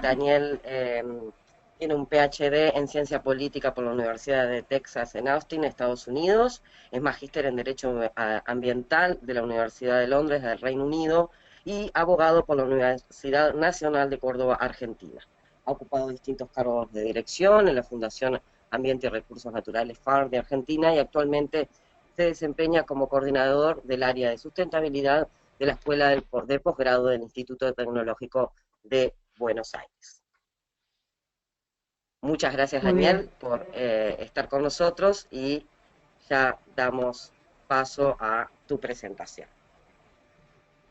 Daniel tiene un PhD en Ciencia Política por la Universidad de Texas en Austin, Estados Unidos. Es magíster en Derecho Ambiental de la Universidad de Londres del Reino Unido y abogado por la Universidad Nacional de Córdoba, Argentina. Ha ocupado distintos cargos de dirección en la Fundación Ambiente y Recursos Naturales FAR de Argentina y actualmente se desempeña como coordinador del área de sustentabilidad de la Escuela de Posgrado del Instituto Tecnológico de Buenos Aires. Muchas gracias, Muy Daniel, bien. por estar con nosotros y ya damos paso a tu presentación.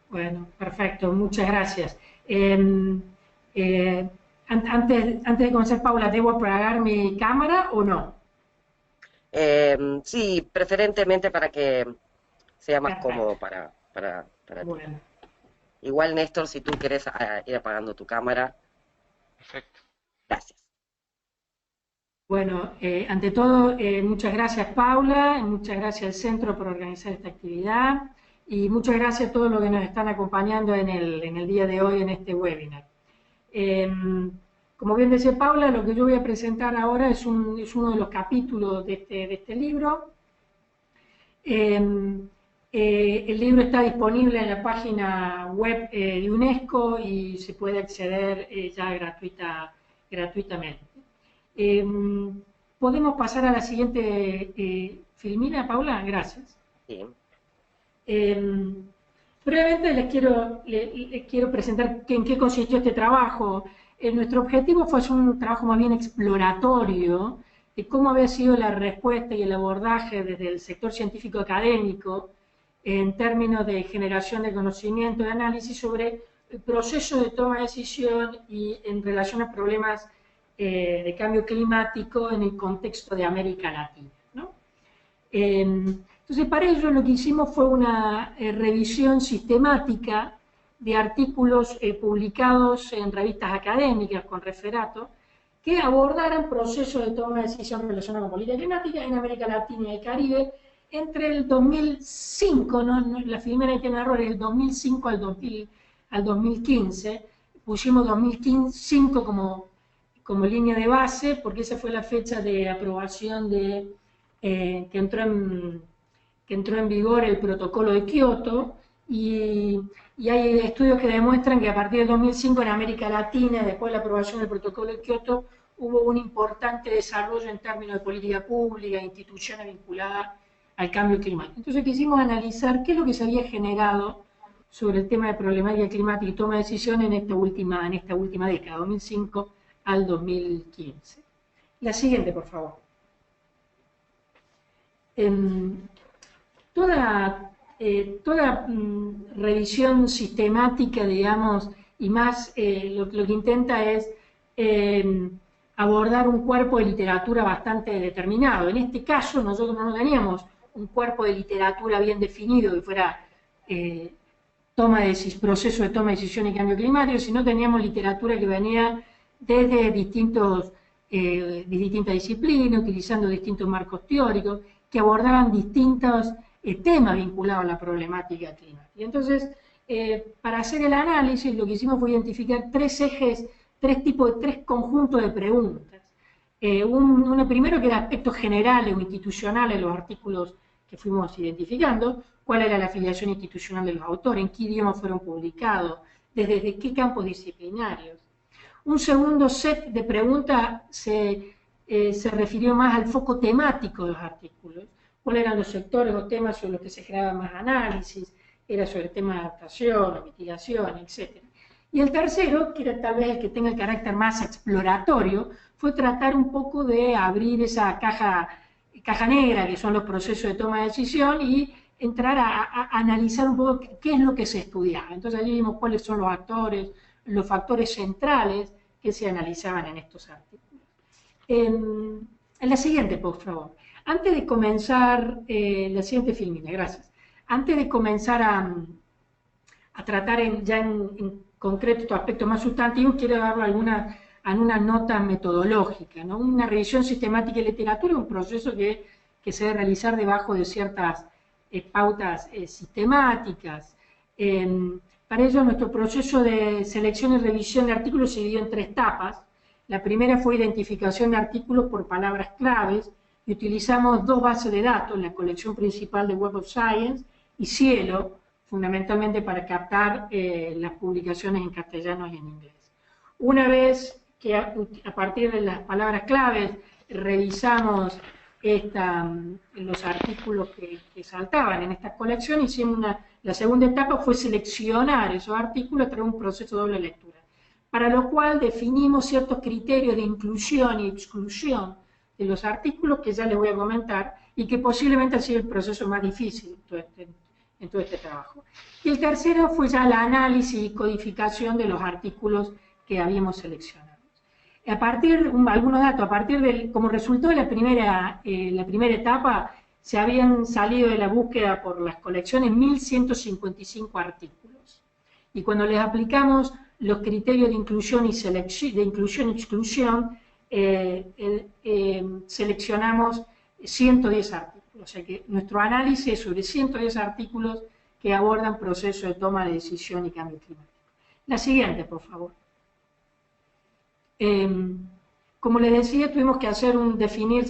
Bueno, perfecto. Muchas gracias. Eh, antes de comenzar, Paula, ¿debo apagar mi cámara o no? Sí, preferentemente para que sea más Perfecto. cómodo para ti. Bueno, Igual, Néstor, si tú querés ir apagando tu cámara, Perfecto. gracias. bueno, ante todo, muchas gracias, Paula, y muchas gracias al centro por organizar esta actividad y muchas gracias a todos los que nos están acompañando en el día de hoy en este webinar. Eh, Como bien decía Paula, lo que yo voy a presentar ahora es uno de los capítulos de este libro. El libro está disponible en la página web de UNESCO y se puede acceder ya gratuitamente. ¿Podemos pasar a la siguiente filmina, Paula? Gracias. Sí. Brevemente les quiero presentar en qué consistió este trabajo. Nuestro objetivo fue hacer un trabajo más bien exploratorio de cómo había sido la respuesta y el abordaje desde el sector científico académico en términos de generación de conocimiento y análisis sobre el proceso de toma de decisión y en relación a problemas de cambio climático en el contexto de América Latina, ¿no? Entonces, para ello lo que hicimos fue una revisión sistemática de artículos publicados en revistas académicas con referato que abordaran procesos de toma de decisión relacionados con política climática en América Latina y el Caribe entre el 2005, la primera tiene error, el 2005 al 2015, pusimos 2005 como línea de base porque esa fue la fecha de aprobación que entró en vigor el protocolo de Kioto y hay estudios que demuestran que a partir del 2005 en América Latina, después de la aprobación del protocolo de Kioto, hubo un importante desarrollo en términos de política pública, instituciones vinculadas al cambio climático. Entonces quisimos analizar qué es lo que se había generado sobre el tema de problemática climática y toma de decisiones en esta última década, 2005 al 2015. La siguiente, por favor. Toda revisión sistemática, digamos, y más lo que intenta es abordar un cuerpo de literatura bastante determinado. En este caso, nosotros no teníamos un cuerpo de literatura bien definido que fuera proceso de toma de decisión y cambio climático, sino teníamos literatura que venía desde distintas disciplinas, utilizando distintos marcos teóricos, que abordaban distintos temas vinculados a la problemática climática. Entonces, para hacer el análisis, lo que hicimos fue identificar tres conjuntos de preguntas. Uno primero que era aspectos generales o institucionales, los artículos que fuimos identificando, cuál era la afiliación institucional de los autores, en qué idioma fueron publicados, desde qué campos disciplinarios. Un segundo set de preguntas se refirió más al foco temático de los artículos, cuáles eran los sectores o temas sobre los que se generaba más análisis, era sobre el tema de adaptación, mitigación, etc. Y el tercero, que era tal vez el que tenga el carácter más exploratorio, fue tratar un poco de abrir esa caja negra, que son los procesos de toma de decisión, y entrar a analizar un poco qué es lo que se estudiaba. Entonces allí vimos cuáles son los actores, los factores centrales que se analizaban en estos artículos. En la siguiente, por favor. Antes de comenzar, la siguiente filmina, gracias. Antes de comenzar a tratar en concreto estos aspectos más sustantivos, quiero dar alguna nota metodológica, ¿no? Una revisión sistemática de literatura es un proceso que se debe realizar debajo de ciertas pautas sistemáticas. Para ello, nuestro proceso de selección y revisión de artículos se dividió en 3 etapas. La primera fue identificación de artículos por palabras claves, y utilizamos 2 bases de datos, la colección principal de Web of Science y Cielo, fundamentalmente para captar las publicaciones en castellano y en inglés. Una vez que a partir de las palabras claves revisamos los artículos que saltaban en esta colección, hicimos la segunda etapa fue seleccionar esos artículos a través de un proceso de doble lectura, para lo cual definimos ciertos criterios de inclusión y exclusión de los artículos que ya les voy a comentar y que posiblemente ha sido el proceso más difícil en todo este trabajo. Y el tercero fue ya el análisis y codificación de los artículos que habíamos seleccionado. Algunos datos, como resultado de la primera etapa, se habían salido de la búsqueda por las colecciones 1.155 artículos. Y cuando les aplicamos los criterios de inclusión y exclusión, seleccionamos 110 artículos. O sea que nuestro análisis es sobre 110 artículos que abordan procesos de toma de decisión y cambio climático. La siguiente, por favor. Como les decía, tuvimos que definir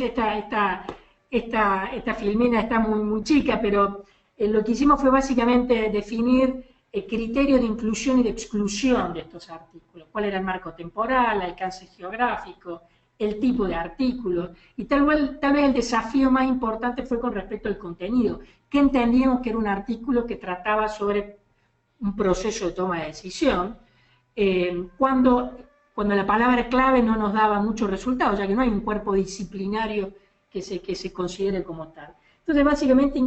esta filmina está muy chica, pero lo que hicimos fue básicamente definir el criterio de inclusión y de exclusión de estos artículos, cuál era el marco temporal, el alcance geográfico, el tipo de artículos, y tal vez el desafío más importante fue con respecto al contenido, que entendíamos que era un artículo que trataba sobre un proceso de toma de decisión, cuando la palabra clave no nos daba muchos resultados, ya que no hay un cuerpo disciplinario que se considere como tal. Entonces, básicamente,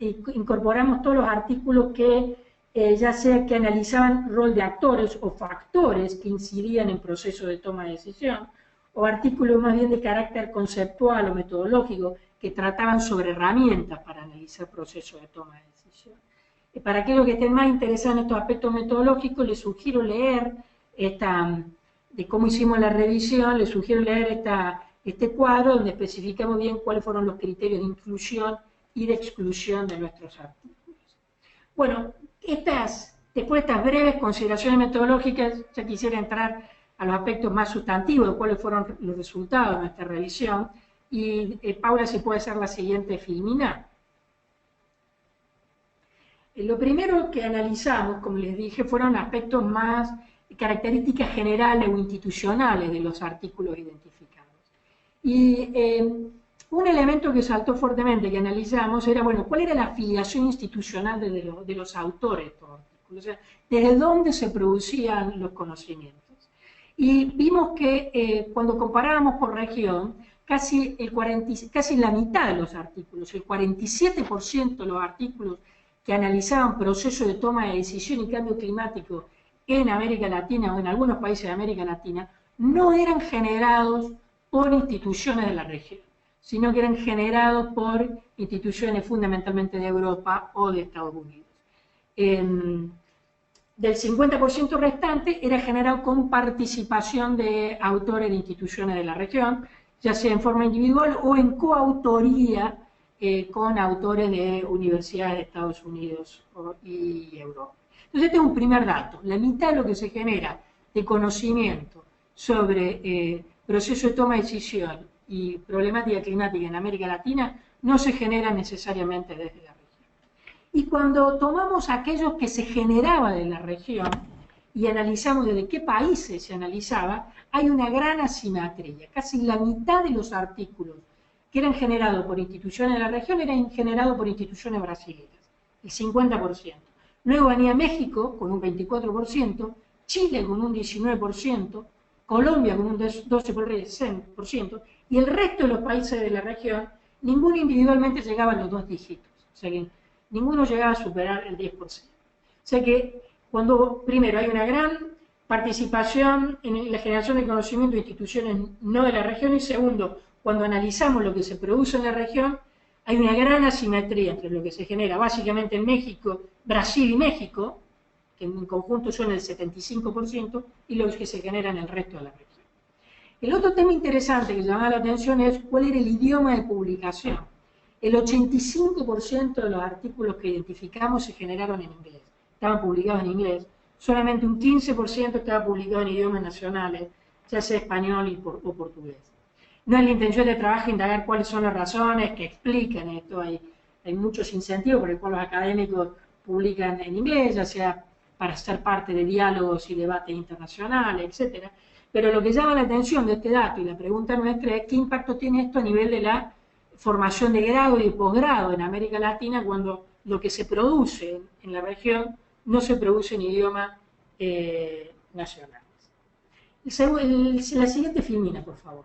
incorporamos todos los artículos que, ya sea que analizaban rol de actores o factores que incidían en procesos de toma de decisión, o artículos más bien de carácter conceptual o metodológico que trataban sobre herramientas para analizar procesos de toma de decisión. Para aquellos que estén más interesados en estos aspectos metodológicos, les sugiero leer de cómo hicimos la revisión, les sugiero leer este cuadro donde especificamos bien cuáles fueron los criterios de inclusión y de exclusión de nuestros artículos. Bueno, después de estas breves consideraciones metodológicas, ya quisiera entrar a los aspectos más sustantivos de cuáles fueron los resultados de nuestra revisión, y Paula, si puede ser la siguiente filmina. Lo primero que analizamos, como les dije, fueron aspectos más características generales o institucionales de los artículos identificados. Y un elemento que saltó fuertemente que analizamos era, bueno, ¿cuál era la afiliación institucional de los autores de estos artículos? O sea, ¿desde dónde se producían los conocimientos? Y vimos que cuando comparábamos por región, casi la mitad de los artículos, el 47% de los artículos que analizaban procesos de toma de decisión y cambio climático en América Latina o en algunos países de América Latina, no eran generados por instituciones de la región, sino que eran generados por instituciones fundamentalmente de Europa o de Estados Unidos. Del 50% restante era generado con participación de autores de instituciones de la región, ya sea en forma individual o en coautoría con autores de universidades de Estados Unidos y Europa. Entonces este es un primer dato. La mitad de lo que se genera de conocimiento sobre proceso de toma de decisión y problemática climática en América Latina no se genera necesariamente desde la región. Y cuando tomamos aquellos que se generaba de la región y analizamos desde qué países se analizaba, hay una gran asimetría. Casi la mitad de los artículos que eran generados por instituciones de la región eran generados por instituciones brasileñas, el 50%. Luego venía México con un 24%, Chile con un 19%, Colombia con un 12%, y el resto de los países de la región, ninguno individualmente llegaba a los 2 dígitos. O sea que ninguno llegaba a superar el 10%. O sea que cuando, primero, hay una gran participación en la generación de conocimiento de instituciones no de la región, y segundo, cuando analizamos lo que se produce en la región, hay una gran asimetría entre lo que se genera básicamente en México, Brasil y México, que en conjunto son el 75%, y lo que se genera en el resto de la región. El otro tema interesante que llama la atención es cuál era el idioma de publicación. El 85% de los artículos que identificamos se generaron en inglés, estaban publicados en inglés, solamente un 15% estaba publicado en idiomas nacionales, ya sea español o portugués. No es la intención de trabajo indagar cuáles son las razones que explican esto. Hay muchos incentivos por el cual los académicos publican en inglés, ya sea para ser parte de diálogos y debates internacionales, etcétera. Pero lo que llama la atención de este dato y la pregunta nuestra es qué impacto tiene esto a nivel de la formación de grado y de posgrado en América Latina cuando lo que se produce en la región no se produce en idiomas nacionales. La siguiente filmina, por favor.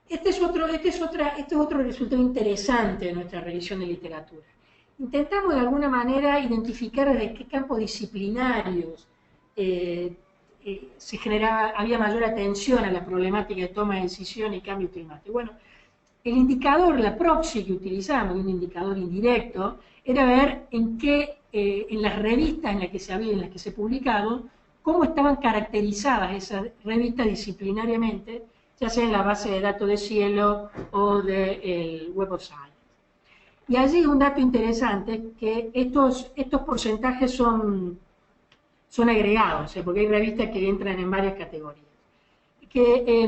Este es otro resultado interesante de nuestra revisión de literatura. Intentamos de alguna manera identificar desde qué campos disciplinarios había mayor atención a la problemática de toma de decisión y cambio climático. Bueno, el indicador, la proxy que utilizamos, un indicador indirecto, era ver en las revistas en las que se publicaron, cómo estaban caracterizadas esas revistas disciplinariamente, ya sea en la base de datos de Cielo o del Web of Science. Y allí un dato interesante, que estos porcentajes son agregados, porque hay revistas que entran en varias categorías. Que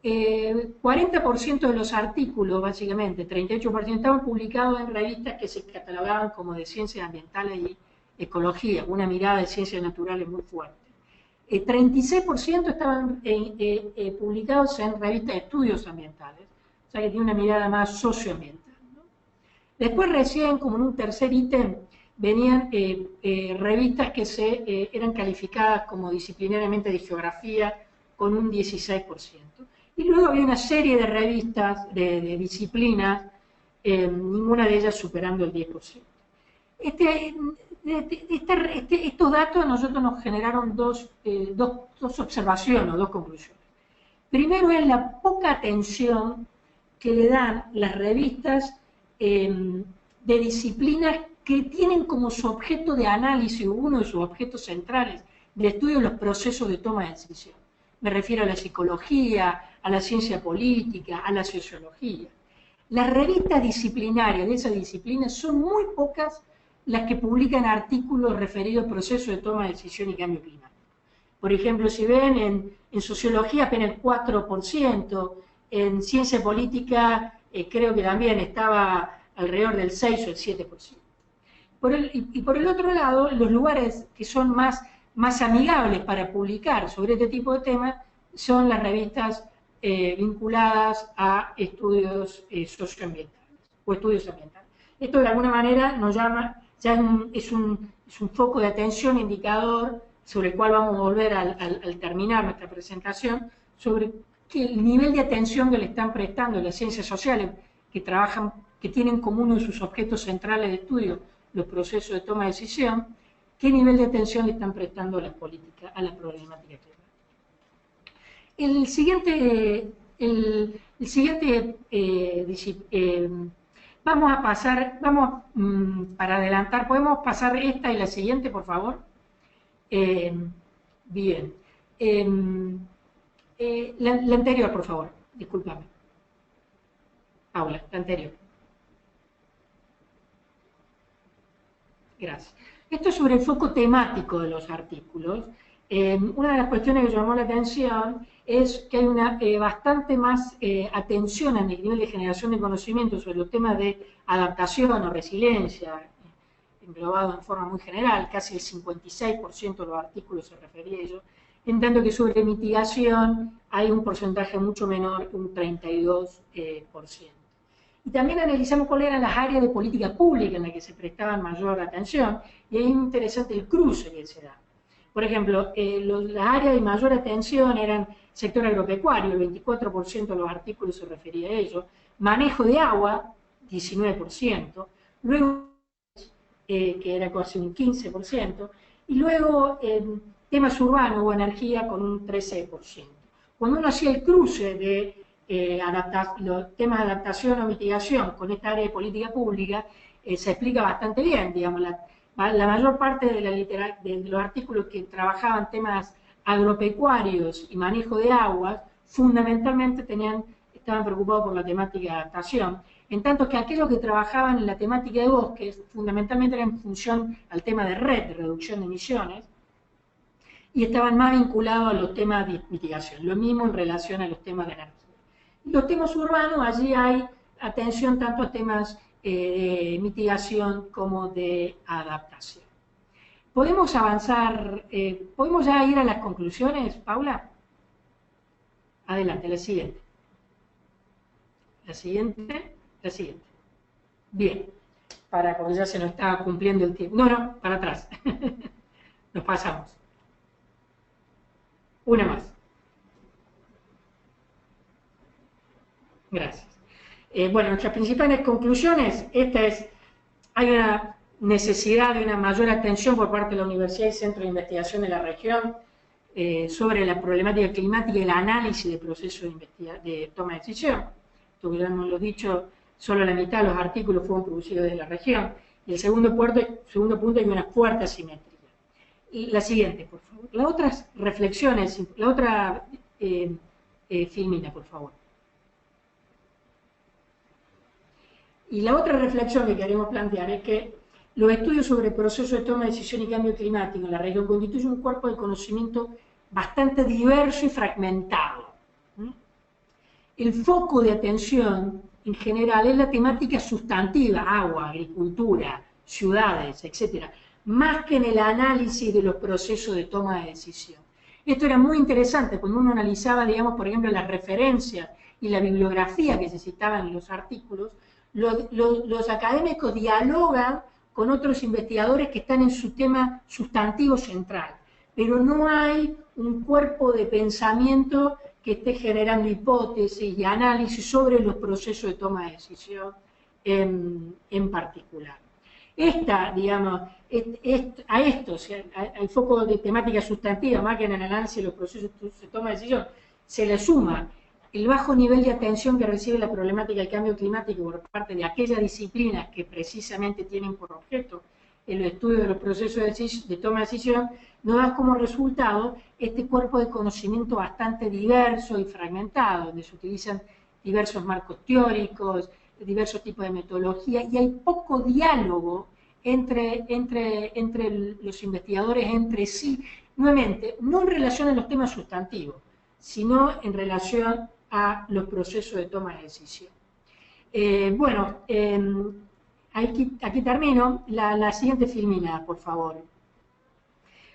40% de los artículos, básicamente, 38%, estaban publicados en revistas que se catalogaban como de ciencias ambientales y ecología, una mirada de ciencias naturales muy fuerte. 36% estaban publicados en revistas de estudios ambientales, o sea que tiene una mirada más socioambiental, ¿no? Después recién, como en un tercer ítem, venían revistas que eran calificadas como disciplinariamente de geografía con un 16%. Y luego había una serie de revistas de disciplinas, ninguna de ellas superando el 10%. Estos datos a nosotros nos generaron dos observaciones o dos conclusiones. Primero es la poca atención que le dan las revistas de disciplinas que tienen como su objeto de análisis, uno de sus objetos centrales de estudio, los procesos de toma de decisión. Me refiero a la psicología, a la ciencia política, a la sociología. Las revistas disciplinarias de esas disciplinas son muy pocas las que publican artículos referidos al proceso de toma de decisión y cambio climático. Por ejemplo, si ven en sociología apenas el 4%, en ciencia política creo que también estaba alrededor del 6 o el 7%. Y por el otro lado, los lugares que son más amigables para publicar sobre este tipo de temas son las revistas vinculadas a estudios socioambientales o estudios ambientales. Esto de alguna manera nos llama, es un foco de atención, indicador, sobre el cual vamos a volver al terminar nuestra presentación, sobre el nivel de atención que le están prestando las ciencias sociales que tienen como uno de sus objetos centrales de estudio los procesos de toma de decisión, qué nivel de atención le están prestando a las políticas, a la problemática climática. Vamos a pasar, para adelantar, ¿podemos pasar esta y la siguiente, por favor? Bien. La anterior, por favor, discúlpame. Paula, la anterior. Gracias. Esto es sobre el foco temático de los artículos. Una de las cuestiones que llamó la atención es que hay una bastante más atención a nivel de generación de conocimiento sobre los temas de adaptación o resiliencia, englobado en forma muy general, casi el 56% de los artículos se refería a ello, en tanto que sobre mitigación hay un porcentaje mucho menor, un 32%. Y también analizamos cuáles eran las áreas de política pública en las que se prestaban mayor atención, y ahí es interesante el cruce que se da. Por ejemplo, las áreas de mayor atención eran sector agropecuario, el 24% de los artículos se refería a ello, manejo de agua, 19%, luego, que era casi un 15%, y luego temas urbanos o energía con un 13%. Cuando uno hacía el cruce de los temas de adaptación o mitigación con esta área de política pública, se explica bastante bien, digamos, la mayor parte de los artículos que trabajaban temas agropecuarios y manejo de aguas, fundamentalmente estaban preocupados por la temática de adaptación, en tanto que aquellos que trabajaban en la temática de bosques, fundamentalmente era en función al tema de red, de reducción de emisiones, y estaban más vinculados a los temas de mitigación, lo mismo en relación a los temas de energía. Los temas urbanos, allí hay atención tanto a temas de mitigación como de adaptación. ¿Podemos avanzar? ¿Podemos ya ir a las conclusiones, Paula? Adelante, la siguiente. La siguiente, la siguiente. Bien, porque ya se nos está cumpliendo el tiempo. No, para atrás. Nos pasamos. Una más. Gracias. Bueno, nuestras principales conclusiones, hay una necesidad de una mayor atención por parte de la Universidad y Centro de Investigación de la región sobre la problemática climática y el análisis del proceso de toma de decisión. Esto que ya hemos lo dicho, solo la mitad de los artículos fueron producidos desde la región. Y el segundo punto hay una fuerte asimetría. Y la siguiente, por favor. Las otras reflexiones, la otra filmina, por favor. Y la otra reflexión que queremos plantear es que los estudios sobre el proceso de toma de decisión y cambio climático en la región constituyen un cuerpo de conocimiento bastante diverso y fragmentado. El foco de atención en general es la temática sustantiva, agua, agricultura, ciudades, etc., más que en el análisis de los procesos de toma de decisión. Esto era muy interesante cuando uno analizaba, digamos, por ejemplo, las referencias y la bibliografía que se citaban en los artículos. Los académicos dialogan con otros investigadores que están en su tema sustantivo central, pero no hay un cuerpo de pensamiento que esté generando hipótesis y análisis sobre los procesos de toma de decisión en particular. Digamos, a esto, o sea, al foco de temática sustantiva, más que en el análisis de los procesos de toma de decisión, se le suma el bajo nivel de atención que recibe la problemática del cambio climático por parte de aquellas disciplinas que precisamente tienen por objeto el estudio de los procesos de toma de decisión, nos da como resultado este cuerpo de conocimiento bastante diverso y fragmentado, donde se utilizan diversos marcos teóricos, diversos tipos de metodología, y hay poco diálogo entre los investigadores entre sí, nuevamente, no en relación a los temas sustantivos, sino en relación a los procesos de toma de decisión. Aquí termino. La siguiente filmina, por favor.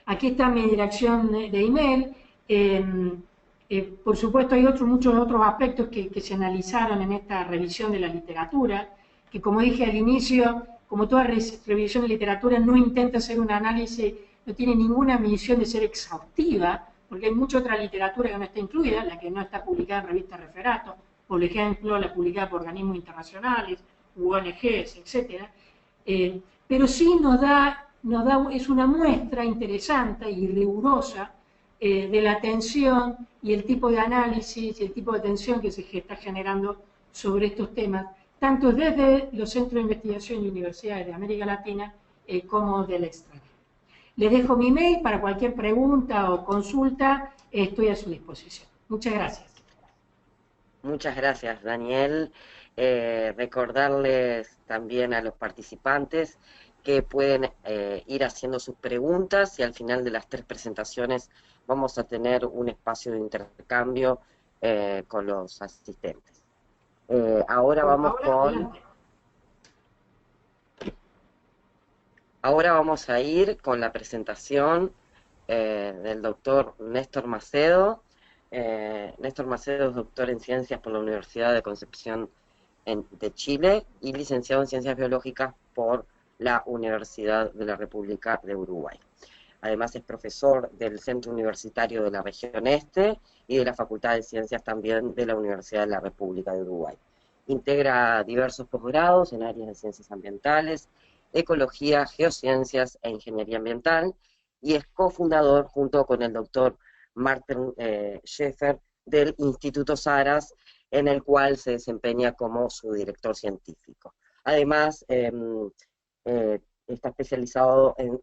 Aquí está mi dirección de email. Por supuesto, hay muchos otros aspectos que se analizaron en esta revisión de la literatura, que como dije al inicio, como toda revisión de literatura, no intenta hacer un análisis, no tiene ninguna misión de ser exhaustiva, porque hay mucha otra literatura que no está incluida, la que no está publicada en revistas referatos, por ejemplo, la publicada por organismos internacionales, ONGs, etc. Pero sí es una muestra interesante y rigurosa de la atención y el tipo de análisis y el tipo de atención que se está generando sobre estos temas, tanto desde los centros de investigación y universidades de América Latina como del extranjero. Les dejo mi mail para cualquier pregunta o consulta, estoy a su disposición. Muchas gracias. Muchas gracias, Daniel. Recordarles también a los participantes que pueden ir haciendo sus preguntas y al final de las 3 presentaciones vamos a tener un espacio de intercambio con los asistentes. Ahora vamos a ir con la presentación del doctor Néstor Macedo. Néstor Macedo es doctor en Ciencias por la Universidad de Concepción de Chile y licenciado en Ciencias Biológicas por la Universidad de la República de Uruguay. Además es profesor del Centro Universitario de la Región Este y de la Facultad de Ciencias también de la Universidad de la República de Uruguay. Integra diversos posgrados en áreas de ciencias ambientales, ecología, geociencias e ingeniería ambiental, y es cofundador junto con el doctor Martin Scheffer del Instituto Saras, en el cual se desempeña como su director científico. Además, está especializado en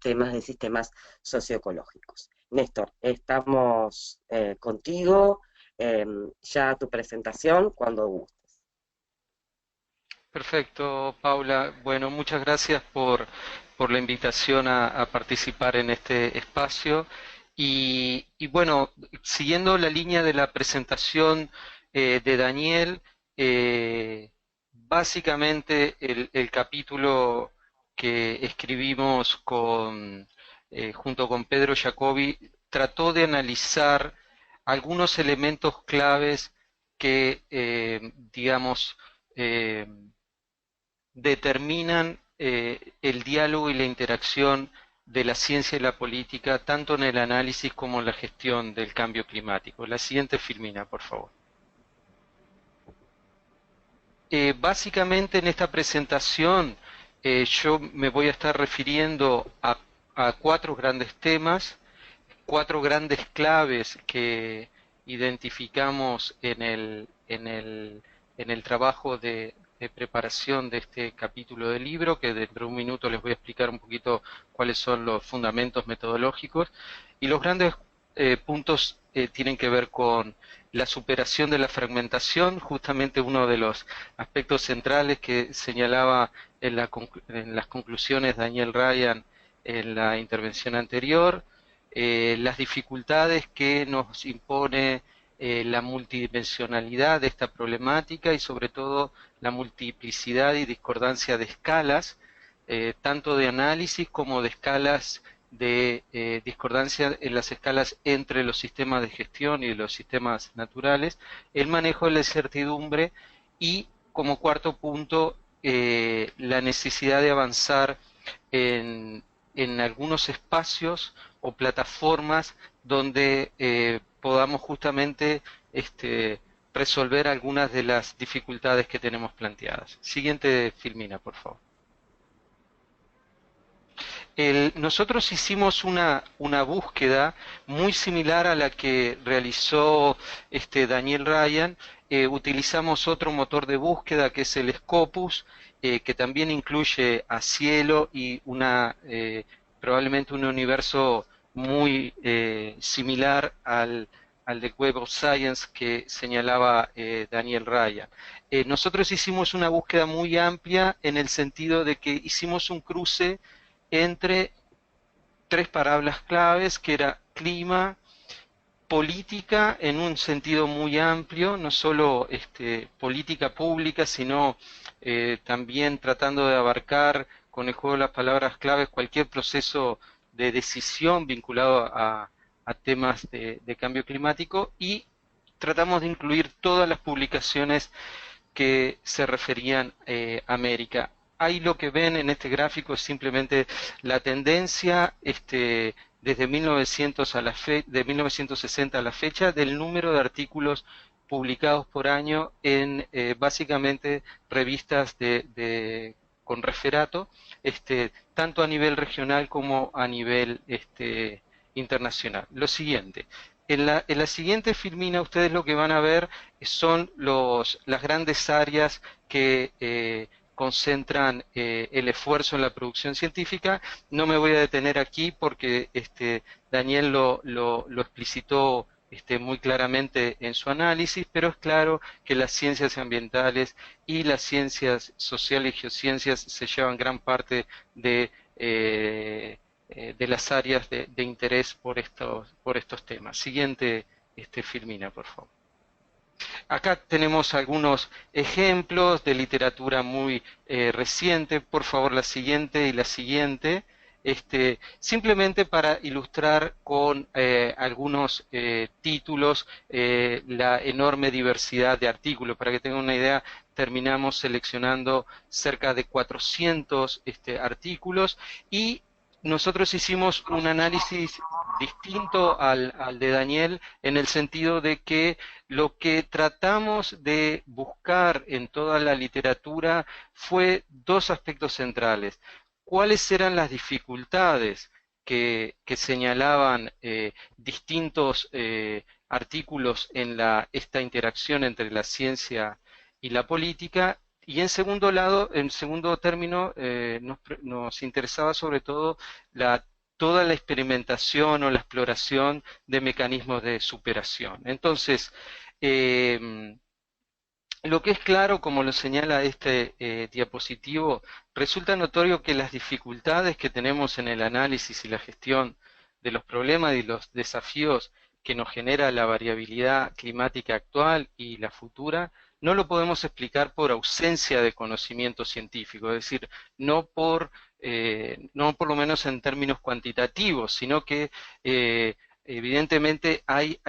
temas de sistemas socioecológicos. Néstor, estamos contigo, ya tu presentación cuando gustes. Perfecto, Paula. Bueno, muchas gracias por la invitación a participar en este espacio. Y bueno, siguiendo la línea de la presentación de Daniel, básicamente el capítulo que escribimos junto con Pedro Jacobi trató de analizar algunos elementos claves que, digamos, eh, determinan el diálogo y la interacción de la ciencia y la política, tanto en el análisis como en la gestión del cambio climático. La siguiente filmina, por favor. Básicamente en esta presentación yo me voy a estar refiriendo a cuatro grandes temas, cuatro grandes claves que identificamos en el trabajo de preparación de este capítulo del libro, que dentro de un minuto les voy a explicar un poquito cuáles son los fundamentos metodológicos. Y los grandes puntos tienen que ver con la superación de la fragmentación, justamente uno de los aspectos centrales que señalaba en las conclusiones Daniel Ryan en la intervención anterior, las dificultades que nos impone la multidimensionalidad de esta problemática y sobre todo la multiplicidad y discordancia de escalas, tanto de análisis como de escalas de discordancia en las escalas entre los sistemas de gestión y los sistemas naturales, el manejo de la incertidumbre y, como cuarto punto, la necesidad de avanzar en algunos espacios o plataformas donde podamos justamente resolver algunas de las dificultades que tenemos planteadas. Siguiente filmina, por favor. Nosotros hicimos una búsqueda muy similar a la que realizó Daniel Ryan. Utilizamos otro motor de búsqueda que es el Scopus, que también incluye a Cielo y probablemente un universo muy similar al de Web of Science que señalaba Daniel Ryan. Nosotros hicimos una búsqueda muy amplia en el sentido de que hicimos un cruce entre tres palabras claves, que era clima, política en un sentido muy amplio, no solo política pública, sino también tratando de abarcar con el juego de las palabras claves cualquier proceso de decisión vinculado a temas de cambio climático, y tratamos de incluir todas las publicaciones que se referían a América. Ahí lo que ven en este gráfico es simplemente la tendencia desde 1960 a la fecha del número de artículos publicados por año en básicamente revistas con referato, tanto a nivel regional como a nivel internacional. Lo siguiente. En la siguiente filmina ustedes lo que van a ver son las grandes áreas que concentran el esfuerzo en la producción científica. No me voy a detener aquí porque Daniel lo explicitó muy claramente en su análisis, pero es claro que las ciencias ambientales y las ciencias sociales y geociencias se llevan gran parte de las áreas de interés por estos temas. Siguiente filmina, por favor. Acá tenemos algunos ejemplos de literatura muy reciente. Por favor, la siguiente y la siguiente. Simplemente para ilustrar con algunos títulos la enorme diversidad de artículos. Para que tengan una idea, terminamos seleccionando cerca de 400 artículos, y nosotros hicimos un análisis distinto al de Daniel, en el sentido de que lo que tratamos de buscar en toda la literatura fue dos aspectos centrales. ¿Cuáles eran las dificultades que señalaban distintos artículos en esta interacción entre la ciencia y la política? Y en segundo término, nos interesaba sobre todo toda la experimentación o la exploración de mecanismos de superación. Entonces, Lo que es claro, como lo señala este diapositivo, resulta notorio que las dificultades que tenemos en el análisis y la gestión de los problemas y los desafíos que nos genera la variabilidad climática actual y la futura, no lo podemos explicar por ausencia de conocimiento científico, es decir, no por lo menos en términos cuantitativos, sino que evidentemente hay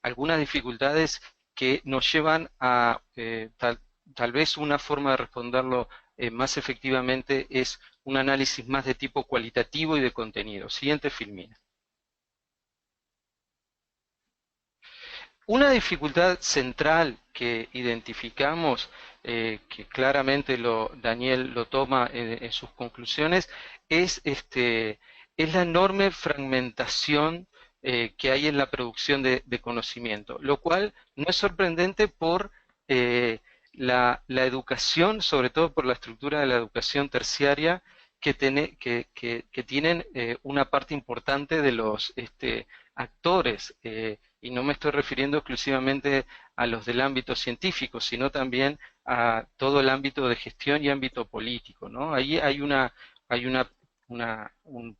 algunas dificultades que nos llevan a tal vez una forma de responderlo más efectivamente es un análisis más de tipo cualitativo y de contenido. Siguiente filmina. Una dificultad central que identificamos, que claramente Daniel lo toma en sus conclusiones, es la enorme fragmentación que hay en la producción de conocimiento, lo cual no es sorprendente por la educación, sobre todo por la estructura de la educación terciaria, que tienen una parte importante de los actores, y no me estoy refiriendo exclusivamente a los del ámbito científico, sino también a todo el ámbito de gestión y ámbito político, ¿no? Ahí hay un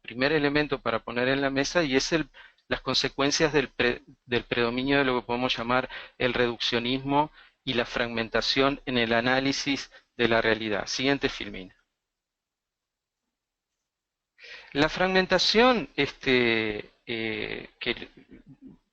primer elemento para poner en la mesa y es las consecuencias del predominio de lo que podemos llamar el reduccionismo y la fragmentación en el análisis de la realidad. Siguiente filmina. La fragmentación, que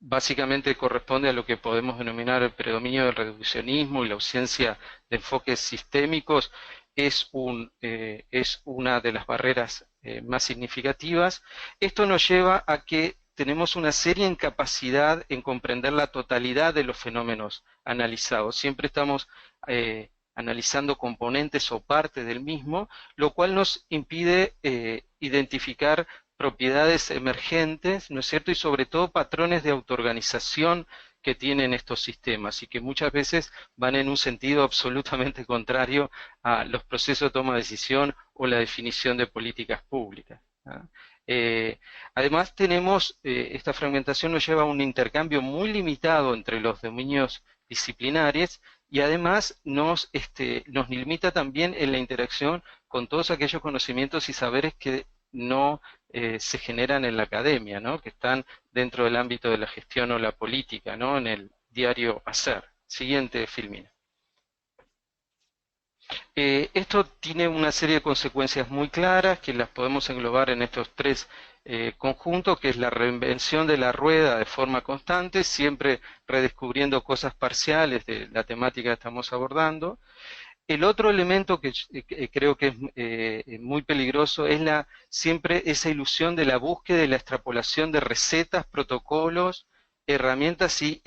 básicamente corresponde a lo que podemos denominar el predominio del reduccionismo y la ausencia de enfoques sistémicos, es una de las barreras más significativas. Esto nos lleva a que tenemos una seria incapacidad en comprender la totalidad de los fenómenos analizados. Siempre estamos analizando componentes o partes del mismo, lo cual nos impide identificar propiedades emergentes, ¿no es cierto? Y sobre todo patrones de autoorganización que tienen estos sistemas y que muchas veces van en un sentido absolutamente contrario a los procesos de toma de decisión o la definición de políticas públicas, ¿no? Además tenemos, esta fragmentación nos lleva a un intercambio muy limitado entre los dominios disciplinares y además nos limita también en la interacción con todos aquellos conocimientos y saberes que no se generan en la academia, ¿no? Que están dentro del ámbito de la gestión o la política, ¿no? En el diario hacer. Siguiente filmina. Esto tiene una serie de consecuencias muy claras que las podemos englobar en estos tres conjuntos, que es la reinvención de la rueda de forma constante, siempre redescubriendo cosas parciales de la temática que estamos abordando. El otro elemento que creo que es muy peligroso es siempre esa ilusión de la búsqueda y la extrapolación de recetas, protocolos, herramientas y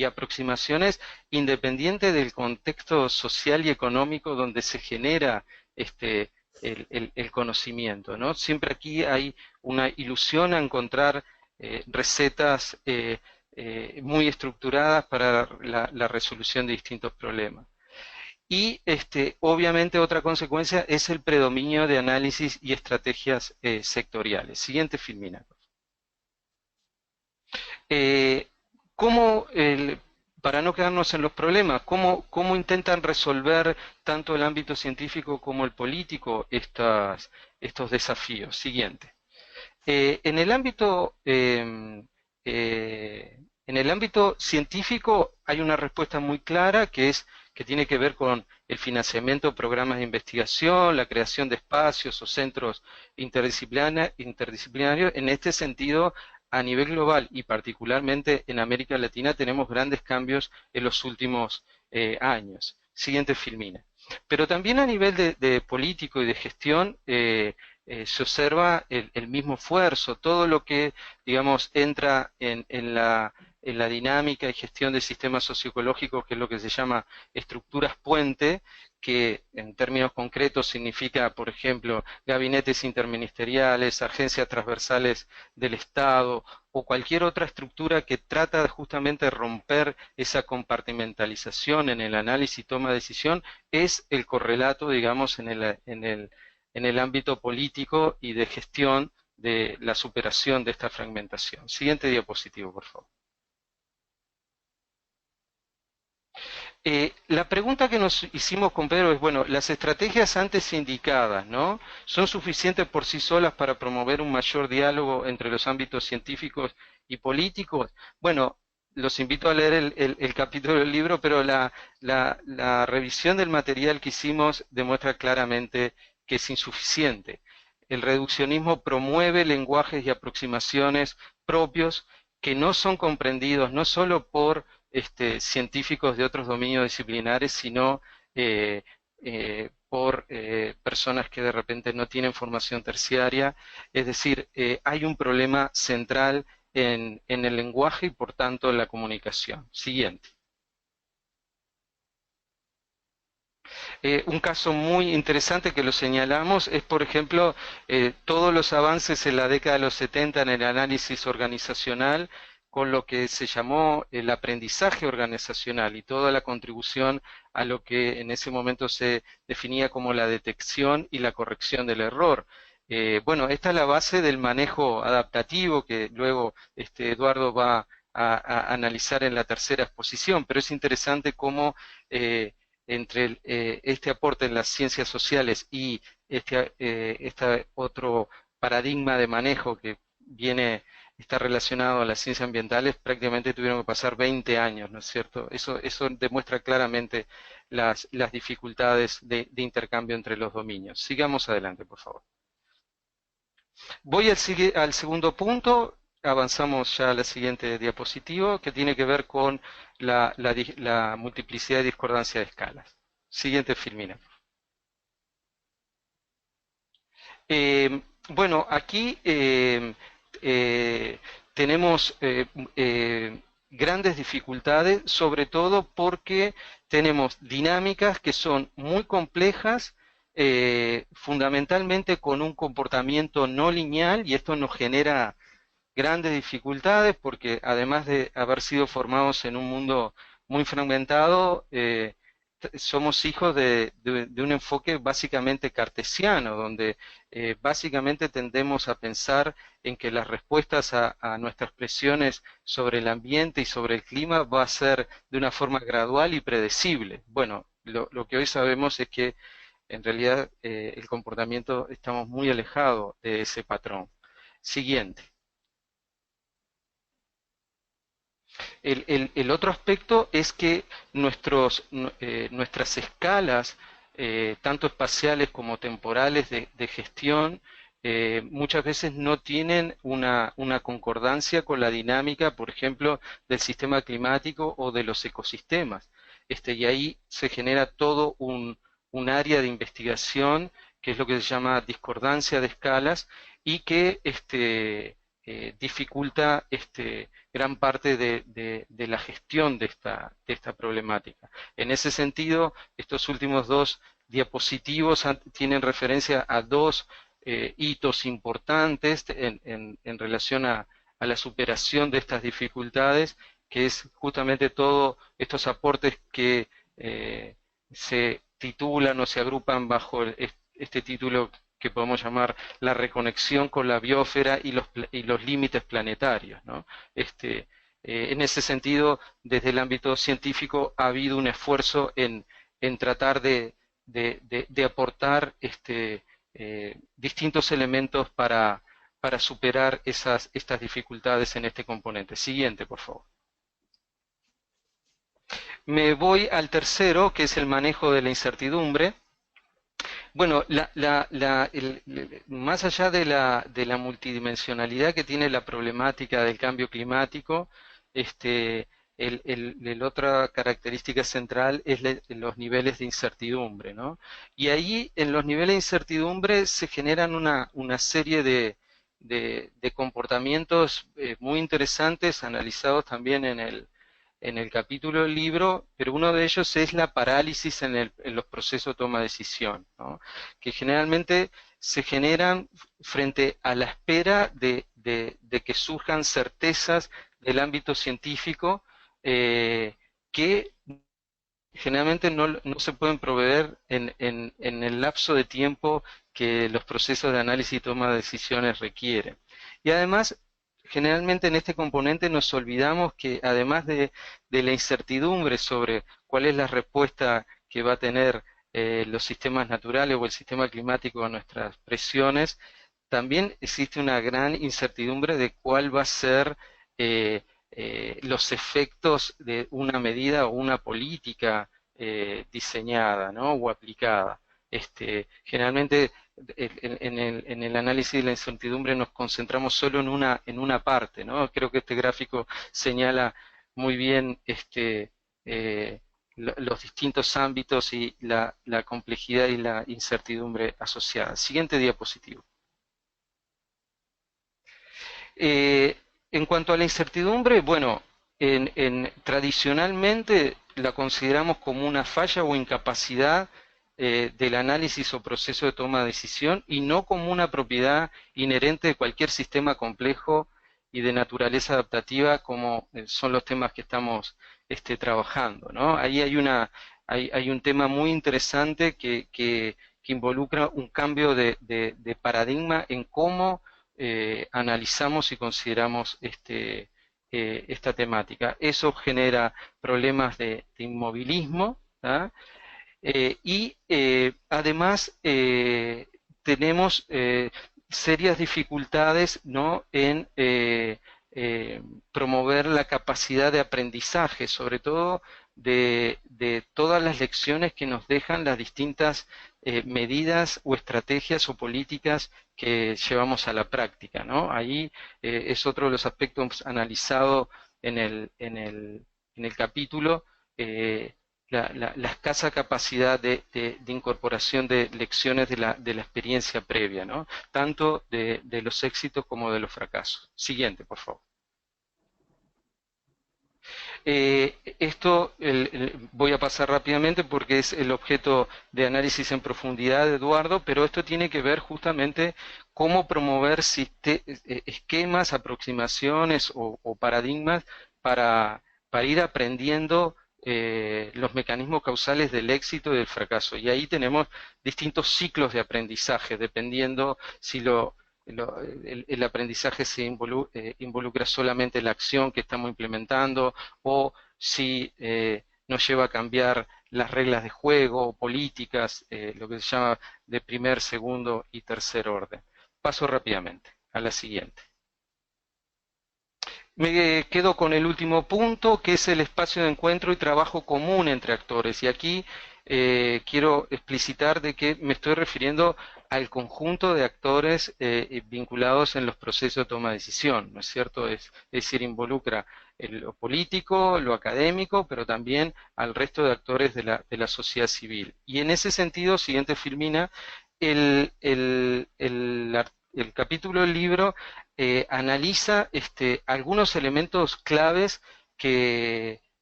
aproximaciones independientes del contexto social y económico donde se genera el conocimiento, ¿no? Siempre aquí hay una ilusión a encontrar recetas muy estructuradas para la resolución de distintos problemas. Y obviamente otra consecuencia es el predominio de análisis y estrategias sectoriales. Siguiente filmina. Para no quedarnos en los problemas, ¿cómo intentan resolver tanto el ámbito científico como el político estos desafíos? Siguiente. En el ámbito científico hay una respuesta muy clara que tiene que ver con el financiamiento de programas de investigación, la creación de espacios o centros interdisciplinarios. En este sentido, a nivel global y particularmente en América Latina tenemos grandes cambios en los últimos años. Siguiente filmina. Pero también a nivel de político y de gestión se observa el mismo esfuerzo, todo lo que, digamos, entra en la dinámica y gestión de sistemas socioecológicos, que es lo que se llama estructuras puente, que en términos concretos significa, por ejemplo, gabinetes interministeriales, agencias transversales del Estado o cualquier otra estructura que trata justamente de romper esa compartimentalización en el análisis y toma de decisión, es el correlato, digamos, en el ámbito político y de gestión de la superación de esta fragmentación. Siguiente diapositivo, por favor. La pregunta que nos hicimos con Pedro es, bueno, las estrategias antes indicadas, ¿no? ¿Son suficientes por sí solas para promover un mayor diálogo entre los ámbitos científicos y políticos? Bueno, los invito a leer el capítulo del libro, pero la revisión del material que hicimos demuestra claramente que es insuficiente. El reduccionismo promueve lenguajes y aproximaciones propios que no son comprendidos no solo por científicos de otros dominios disciplinares, sino por personas que de repente no tienen formación terciaria. Es decir, hay un problema central en el lenguaje y por tanto en la comunicación. Siguiente. Un caso muy interesante que lo señalamos es, por ejemplo, todos los avances en la década de los 70 en el análisis organizacional, con lo que se llamó el aprendizaje organizacional y toda la contribución a lo que en ese momento se definía como la detección y la corrección del error. Bueno, esta es la base del manejo adaptativo que luego Eduardo va a analizar en la tercera exposición, pero es interesante cómo entre este aporte en las ciencias sociales y este otro paradigma de manejo que está relacionado a las ciencias ambientales, prácticamente tuvieron que pasar 20 años, ¿no es cierto? Eso demuestra claramente las dificultades de intercambio entre los dominios. Sigamos adelante, por favor. Voy al segundo punto. Avanzamos ya a la siguiente diapositiva, que tiene que ver con la multiplicidad y discordancia de escalas. Siguiente, Filmina. Bueno, aquí tenemos grandes dificultades, sobre todo porque tenemos dinámicas que son muy complejas, fundamentalmente con un comportamiento no lineal, y esto nos genera grandes dificultades porque además de haber sido formados en un mundo muy fragmentado, somos hijos de un enfoque básicamente cartesiano, donde básicamente tendemos a pensar en que las respuestas a nuestras presiones sobre el ambiente y sobre el clima va a ser de una forma gradual y predecible. Bueno, lo que hoy sabemos es que en realidad el comportamiento estamos muy alejados de ese patrón. Siguiente. El otro aspecto es que nuestras escalas, tanto espaciales como temporales de gestión, muchas veces no tienen una concordancia con la dinámica, por ejemplo, del sistema climático o de los ecosistemas. Y ahí se genera todo un área de investigación que es lo que se llama discordancia de escalas y que dificulta gran parte de la gestión de esta problemática. En ese sentido, estos últimos dos diapositivos tienen referencia a dos hitos importantes en relación a la superación de estas dificultades, que es justamente todos estos aportes que se titulan o se agrupan bajo este título que podemos llamar la reconexión con la biosfera y los límites planetarios, ¿no? En ese sentido, desde el ámbito científico ha habido un esfuerzo en tratar de aportar distintos elementos para superar estas dificultades en este componente. Siguiente, por favor. Me voy al tercero, que es el manejo de la incertidumbre. Bueno, más allá de la multidimensionalidad que tiene la problemática del cambio climático, la otra característica central es los niveles de incertidumbre, ¿no? Y ahí, en los niveles de incertidumbre, se generan una serie de comportamientos muy interesantes, analizados también en el capítulo del libro, pero uno de ellos es la parálisis en los procesos de toma de decisión, ¿no? Que generalmente se generan frente a la espera de que surjan certezas del ámbito científico que generalmente no se pueden proveer en el lapso de tiempo que los procesos de análisis y toma de decisiones requieren. Y además, generalmente en este componente nos olvidamos que además de la incertidumbre sobre cuál es la respuesta que va a tener los sistemas naturales o el sistema climático a nuestras presiones, también existe una gran incertidumbre de cuál va a ser los efectos de una medida o una política diseñada, ¿no? O aplicada. Generalmente en el análisis de la incertidumbre nos concentramos solo en una parte, ¿no? Creo que este gráfico señala muy bien los distintos ámbitos y la complejidad y la incertidumbre asociada. Siguiente diapositivo. En cuanto a la incertidumbre, bueno, tradicionalmente la consideramos como una falla o incapacidad del análisis o proceso de toma de decisión y no como una propiedad inherente de cualquier sistema complejo y de naturaleza adaptativa como son los temas que estamos trabajando, ¿no? Ahí hay un tema muy interesante que involucra un cambio de paradigma en cómo analizamos y consideramos esta temática. Eso genera problemas de inmovilismo, ¿tá? Y además tenemos serias dificultades, ¿no? En promover la capacidad de aprendizaje, sobre todo de todas las lecciones que nos dejan las distintas medidas o estrategias o políticas que llevamos a la práctica, ¿no? Ahí es otro de los aspectos analizados en el capítulo, la escasa capacidad de incorporación de lecciones de la experiencia previa, ¿no? Tanto de los éxitos como de los fracasos. Siguiente, por favor. Voy a pasar rápidamente porque es el objeto de análisis en profundidad de Eduardo, pero esto tiene que ver justamente cómo promover esquemas, aproximaciones o paradigmas para ir aprendiendo los mecanismos causales del éxito y del fracaso. Y ahí tenemos distintos ciclos de aprendizaje, dependiendo si el aprendizaje se involucra solamente en la acción que estamos implementando o si nos lleva a cambiar las reglas de juego o políticas, lo que se llama de primer, segundo y tercer orden. Paso rápidamente a la siguiente. Me quedo con el último punto, que es el espacio de encuentro y trabajo común entre actores. Y aquí quiero explicitar de que me estoy refiriendo al conjunto de actores vinculados en los procesos de toma de decisión, ¿no es cierto? Es decir, involucra lo político, lo académico, pero también al resto de actores de la sociedad civil. Y en ese sentido, siguiente Filmina, el capítulo del libro analiza algunos elementos claves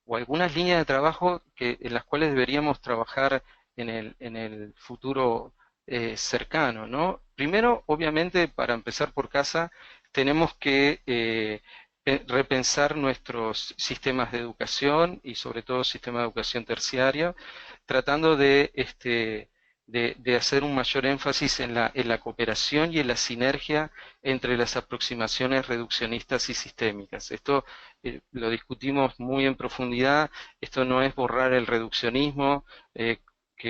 o algunas líneas de trabajo en las cuales deberíamos trabajar en el futuro cercano, ¿no? Primero, obviamente, para empezar por casa, tenemos que repensar nuestros sistemas de educación y sobre todo sistemas de educación terciaria, tratando de hacer un mayor énfasis en la cooperación y en la sinergia entre las aproximaciones reduccionistas y sistémicas. Esto lo discutimos muy en profundidad. Esto no es borrar el reduccionismo que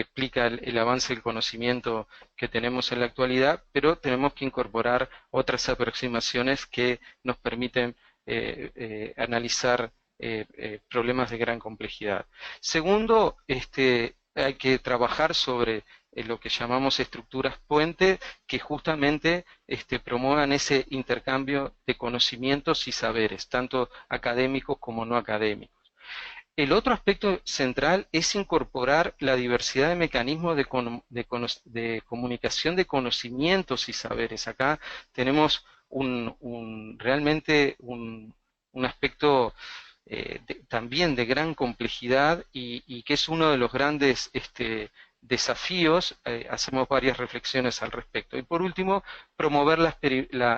explica el avance del conocimiento que tenemos en la actualidad, pero tenemos que incorporar otras aproximaciones que nos permiten analizar problemas de gran complejidad. Segundo, hay que trabajar sobre lo que llamamos estructuras puente, que justamente promuevan ese intercambio de conocimientos y saberes, tanto académicos como no académicos. El otro aspecto central es incorporar la diversidad de mecanismos de comunicación de conocimientos y saberes. Acá tenemos realmente un aspecto también de gran complejidad y que es uno de los grandes desafíos. Hacemos varias reflexiones al respecto. Y por último, promover la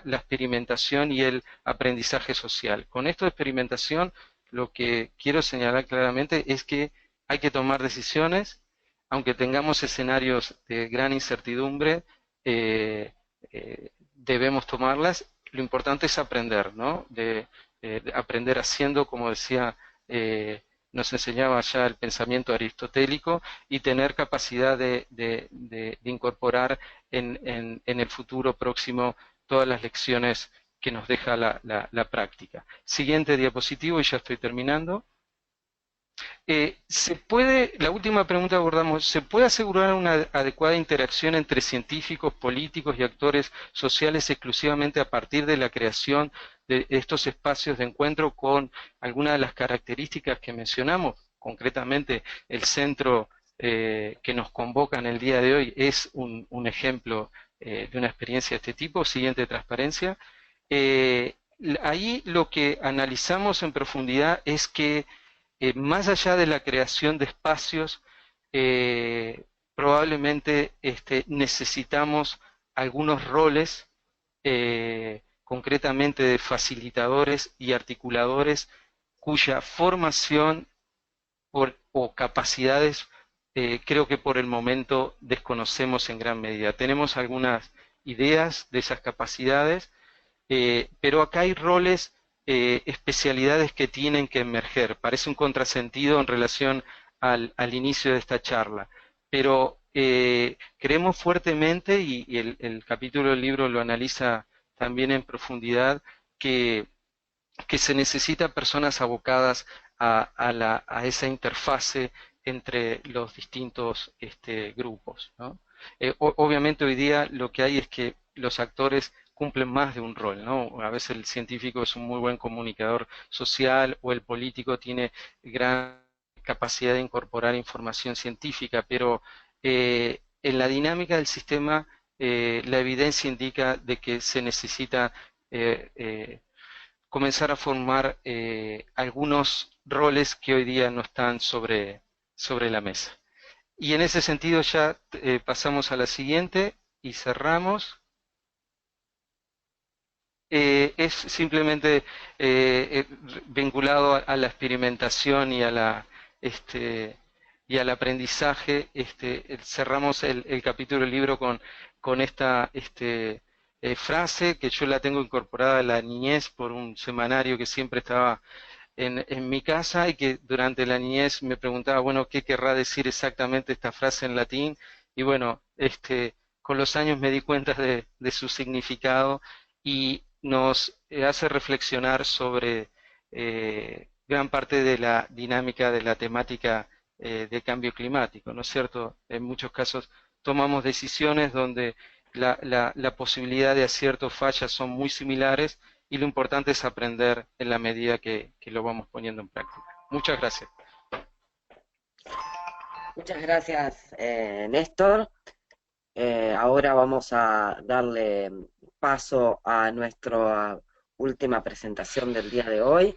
experimentación y el aprendizaje social. Con esto de experimentación, lo que quiero señalar claramente es que hay que tomar decisiones, aunque tengamos escenarios de gran incertidumbre, debemos tomarlas. lo importante es aprender, ¿no? De aprender haciendo, como decía, nos enseñaba ya el pensamiento aristotélico, y tener capacidad de incorporar en el futuro próximo todas las lecciones que nos deja la práctica. Siguiente diapositivo y ya estoy terminando. La última pregunta que abordamos, ¿se puede asegurar una adecuada interacción entre científicos, políticos y actores sociales exclusivamente a partir de la creación de estos espacios de encuentro con algunas de las características que mencionamos? Concretamente, el centro que nos convoca en el día de hoy es un ejemplo de una experiencia de este tipo. Siguiente transparencia. Ahí lo que analizamos en profundidad es que más allá de la creación de espacios, probablemente necesitamos algunos roles, concretamente de facilitadores y articuladores, cuya formación o capacidades creo que por el momento desconocemos en gran medida. Tenemos algunas ideas de esas capacidades, pero acá hay roles, especialidades que tienen que emerger. Parece un contrasentido en relación al inicio de esta charla, pero creemos fuertemente, y el capítulo del libro lo analiza también en profundidad, que se necesita personas abocadas a esa interfase entre los distintos grupos, ¿no? Obviamente hoy día lo que hay es que los actores cumplen más de un rol, ¿no? A veces el científico es un muy buen comunicador social, o el político tiene gran capacidad de incorporar información científica, pero en la dinámica del sistema la evidencia indica de que se necesita comenzar a formar algunos roles que hoy día no están sobre la mesa. Y en ese sentido ya pasamos a la siguiente y cerramos. Es simplemente vinculado a la experimentación y y al aprendizaje. Cerramos el capítulo del libro con esta frase que yo la tengo incorporada a la niñez por un semanario que siempre estaba en mi casa, y que durante la niñez me preguntaba, bueno, ¿qué querrá decir exactamente esta frase en latín? Y bueno, con los años me di cuenta de su significado, y nos hace reflexionar sobre gran parte de la dinámica de la temática de cambio climático, ¿no es cierto? En muchos casos tomamos decisiones donde la posibilidad de acierto o falla son muy similares, y lo importante es aprender en la medida que lo vamos poniendo en práctica. Muchas gracias. Muchas gracias, Néstor. Ahora vamos a darle paso a nuestra última presentación del día de hoy.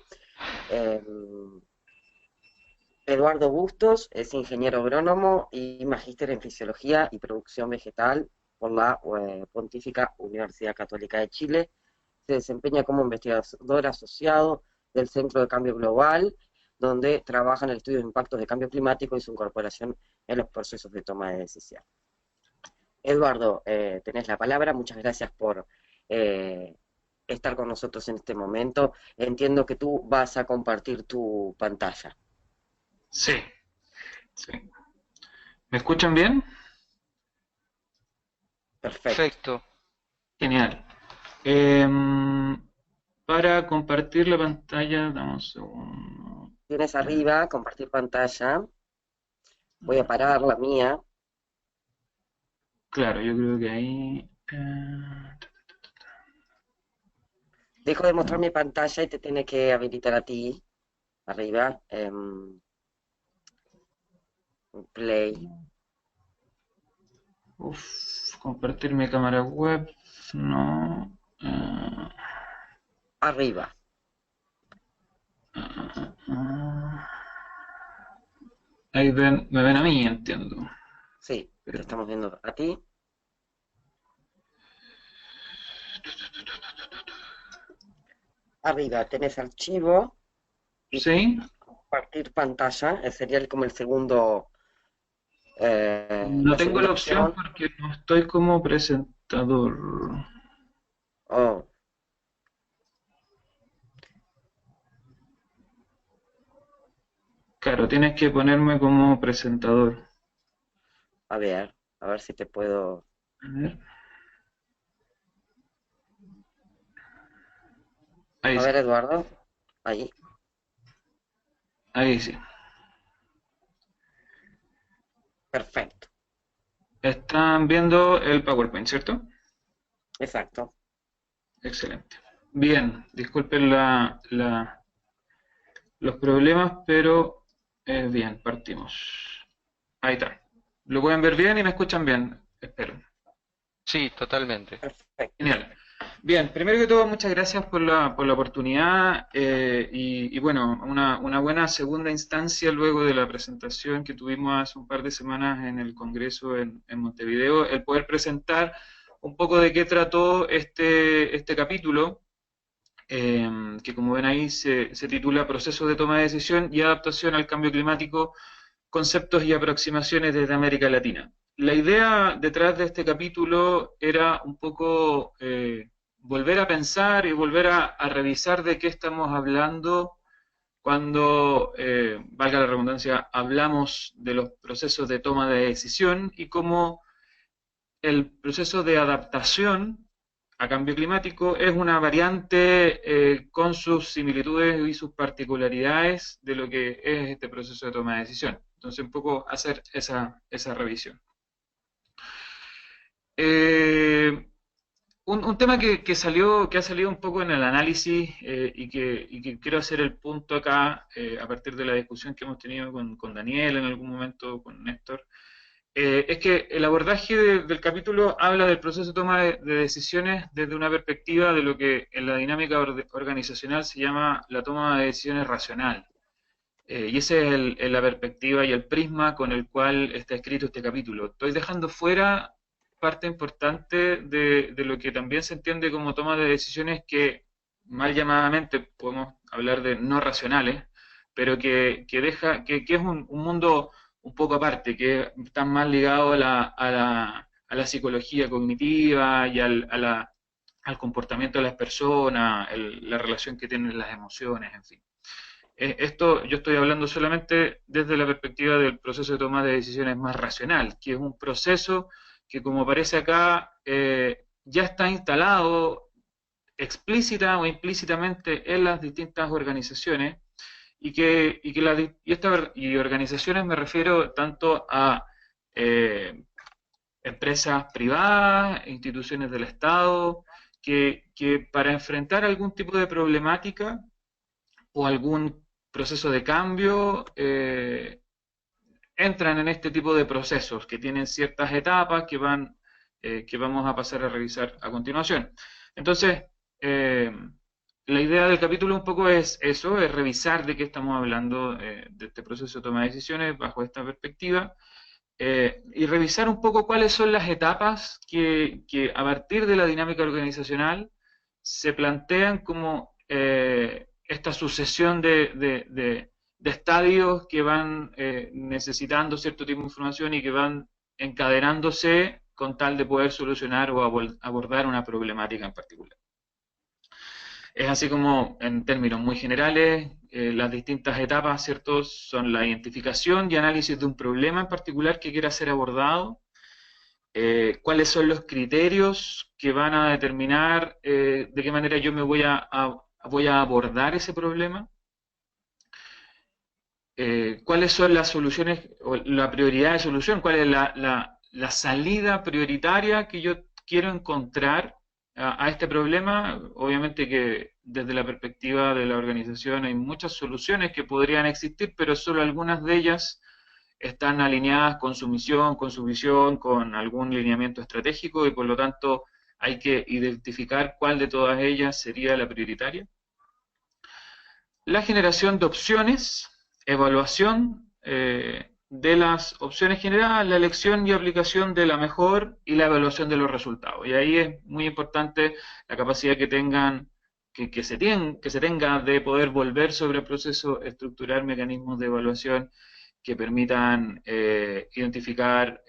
Eduardo Bustos es ingeniero agrónomo y magíster en Fisiología y Producción Vegetal por la Pontífica Universidad Católica de Chile. Se desempeña como investigador asociado del Centro de Cambio Global, donde trabaja en el estudio de impactos de cambio climático y su incorporación en los procesos de toma de decisión. Eduardo, tenés la palabra. Muchas gracias por estar con nosotros en este momento. Entiendo que tú vas a compartir tu pantalla. Sí, sí. ¿Me escuchan bien? Perfecto. Genial. Para compartir la pantalla, damos un segundo. Tienes arriba, compartir pantalla. Voy a parar la mía. Claro, yo creo que ahí... Dejo de mostrar mi pantalla y te tiene que habilitar a ti. Arriba. Play. Compartir mi cámara web. No. Arriba. Ahí me ven a mí, entiendo. Sí, te estamos viendo a ti. Arriba tenés archivo. ¿Sí? Compartir pantalla, sería como el segundo. No tengo la opción porque no estoy como presentador. Oh. Claro, tienes que ponerme como presentador. A ver si te puedo... A ver. Ahí A sí, ver, Eduardo, ahí, ahí sí. perfecto, Están viendo el PowerPoint, ¿cierto? exacto. Excelente. Bien, disculpen los problemas, pero bien, partimos. Ahí está. ¿Lo pueden ver bien y me escuchan bien? Espero. Sí, totalmente. Perfecto. Genial. Bien, primero que todo, muchas gracias por la oportunidad y bueno, una buena segunda instancia luego de la presentación que tuvimos hace un par de semanas en el Congreso en Montevideo, el poder presentar un poco de qué trató este capítulo, que como ven ahí se titula Procesos de toma de decisión y adaptación al cambio climático, conceptos y aproximaciones desde América Latina. La idea detrás de este capítulo era un poco volver a pensar y volver a revisar de qué estamos hablando cuando, valga la redundancia, hablamos de los procesos de toma de decisión y cómo el proceso de adaptación a cambio climático es una variante con sus similitudes y sus particularidades de lo que es este proceso de toma de decisión. Entonces, un poco hacer esa revisión. Eh, un tema que ha salido un poco en el análisis y que quiero hacer el punto acá, a partir de la discusión que hemos tenido con Daniel en algún momento, con Néstor, es que el abordaje del capítulo habla del proceso de toma de decisiones desde una perspectiva de lo que en la dinámica organizacional se llama la toma de decisiones racional. Y esa es la perspectiva y el prisma con el cual está escrito este capítulo. Estoy dejando fuera parte importante de lo que también se entiende como toma de decisiones que mal llamadamente podemos hablar de no racionales, pero que es un mundo un poco aparte, que está más ligado a la psicología cognitiva y al comportamiento de las personas, la relación que tienen las emociones, en fin. Esto yo estoy hablando solamente desde la perspectiva del proceso de toma de decisiones más racional, que es un proceso que, como aparece acá, ya está instalado explícita o implícitamente en las distintas organizaciones y organizaciones me refiero tanto a empresas privadas, instituciones del Estado, que para enfrentar algún tipo de problemática o algún proceso de cambio, entran en este tipo de procesos que tienen ciertas etapas que vamos a pasar a revisar a continuación. Entonces, la idea del capítulo un poco es eso, es revisar de qué estamos hablando de este proceso de toma de decisiones bajo esta perspectiva y revisar un poco cuáles son las etapas que a partir de la dinámica organizacional se plantean como esta sucesión de estadios que van necesitando cierto tipo de información y que van encadenándose con tal de poder solucionar o abordar una problemática en particular. Es así como, en términos muy generales, las distintas etapas, ¿cierto?, son la identificación y análisis de un problema en particular que quiera ser abordado, cuáles son los criterios que van a determinar de qué manera yo me voy a abordar ese problema, cuáles son las soluciones o la prioridad de solución, cuál es la salida prioritaria que yo quiero encontrar a este problema. Obviamente que desde la perspectiva de la organización hay muchas soluciones que podrían existir, pero solo algunas de ellas están alineadas con su misión, con su visión, con algún lineamiento estratégico y por lo tanto hay que identificar cuál de todas ellas sería la prioritaria. La generación de opciones, evaluación de las opciones generadas, la elección y aplicación de la mejor y la evaluación de los resultados. Y ahí es muy importante la capacidad que tengan, que se tenga de poder volver sobre el proceso, estructurar mecanismos de evaluación que permitan identificar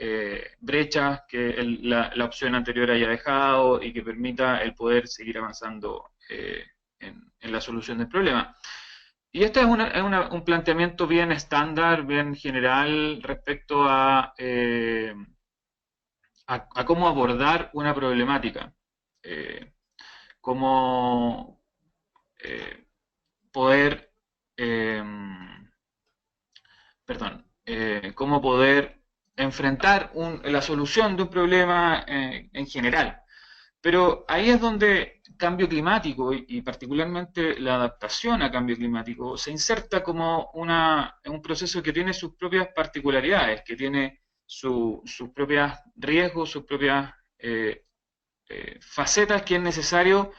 brechas que la opción anterior haya dejado y que permita el poder seguir avanzando en la solución del problema. Y este es un planteamiento bien estándar, bien general respecto a cómo abordar una problemática, cómo poder, eh, cómo poder enfrentar la solución de un problema en general. Pero ahí es donde cambio climático y particularmente la adaptación a cambio climático se inserta como un proceso que tiene sus propias particularidades, que tiene sus propios riesgos, sus propias facetas que es necesario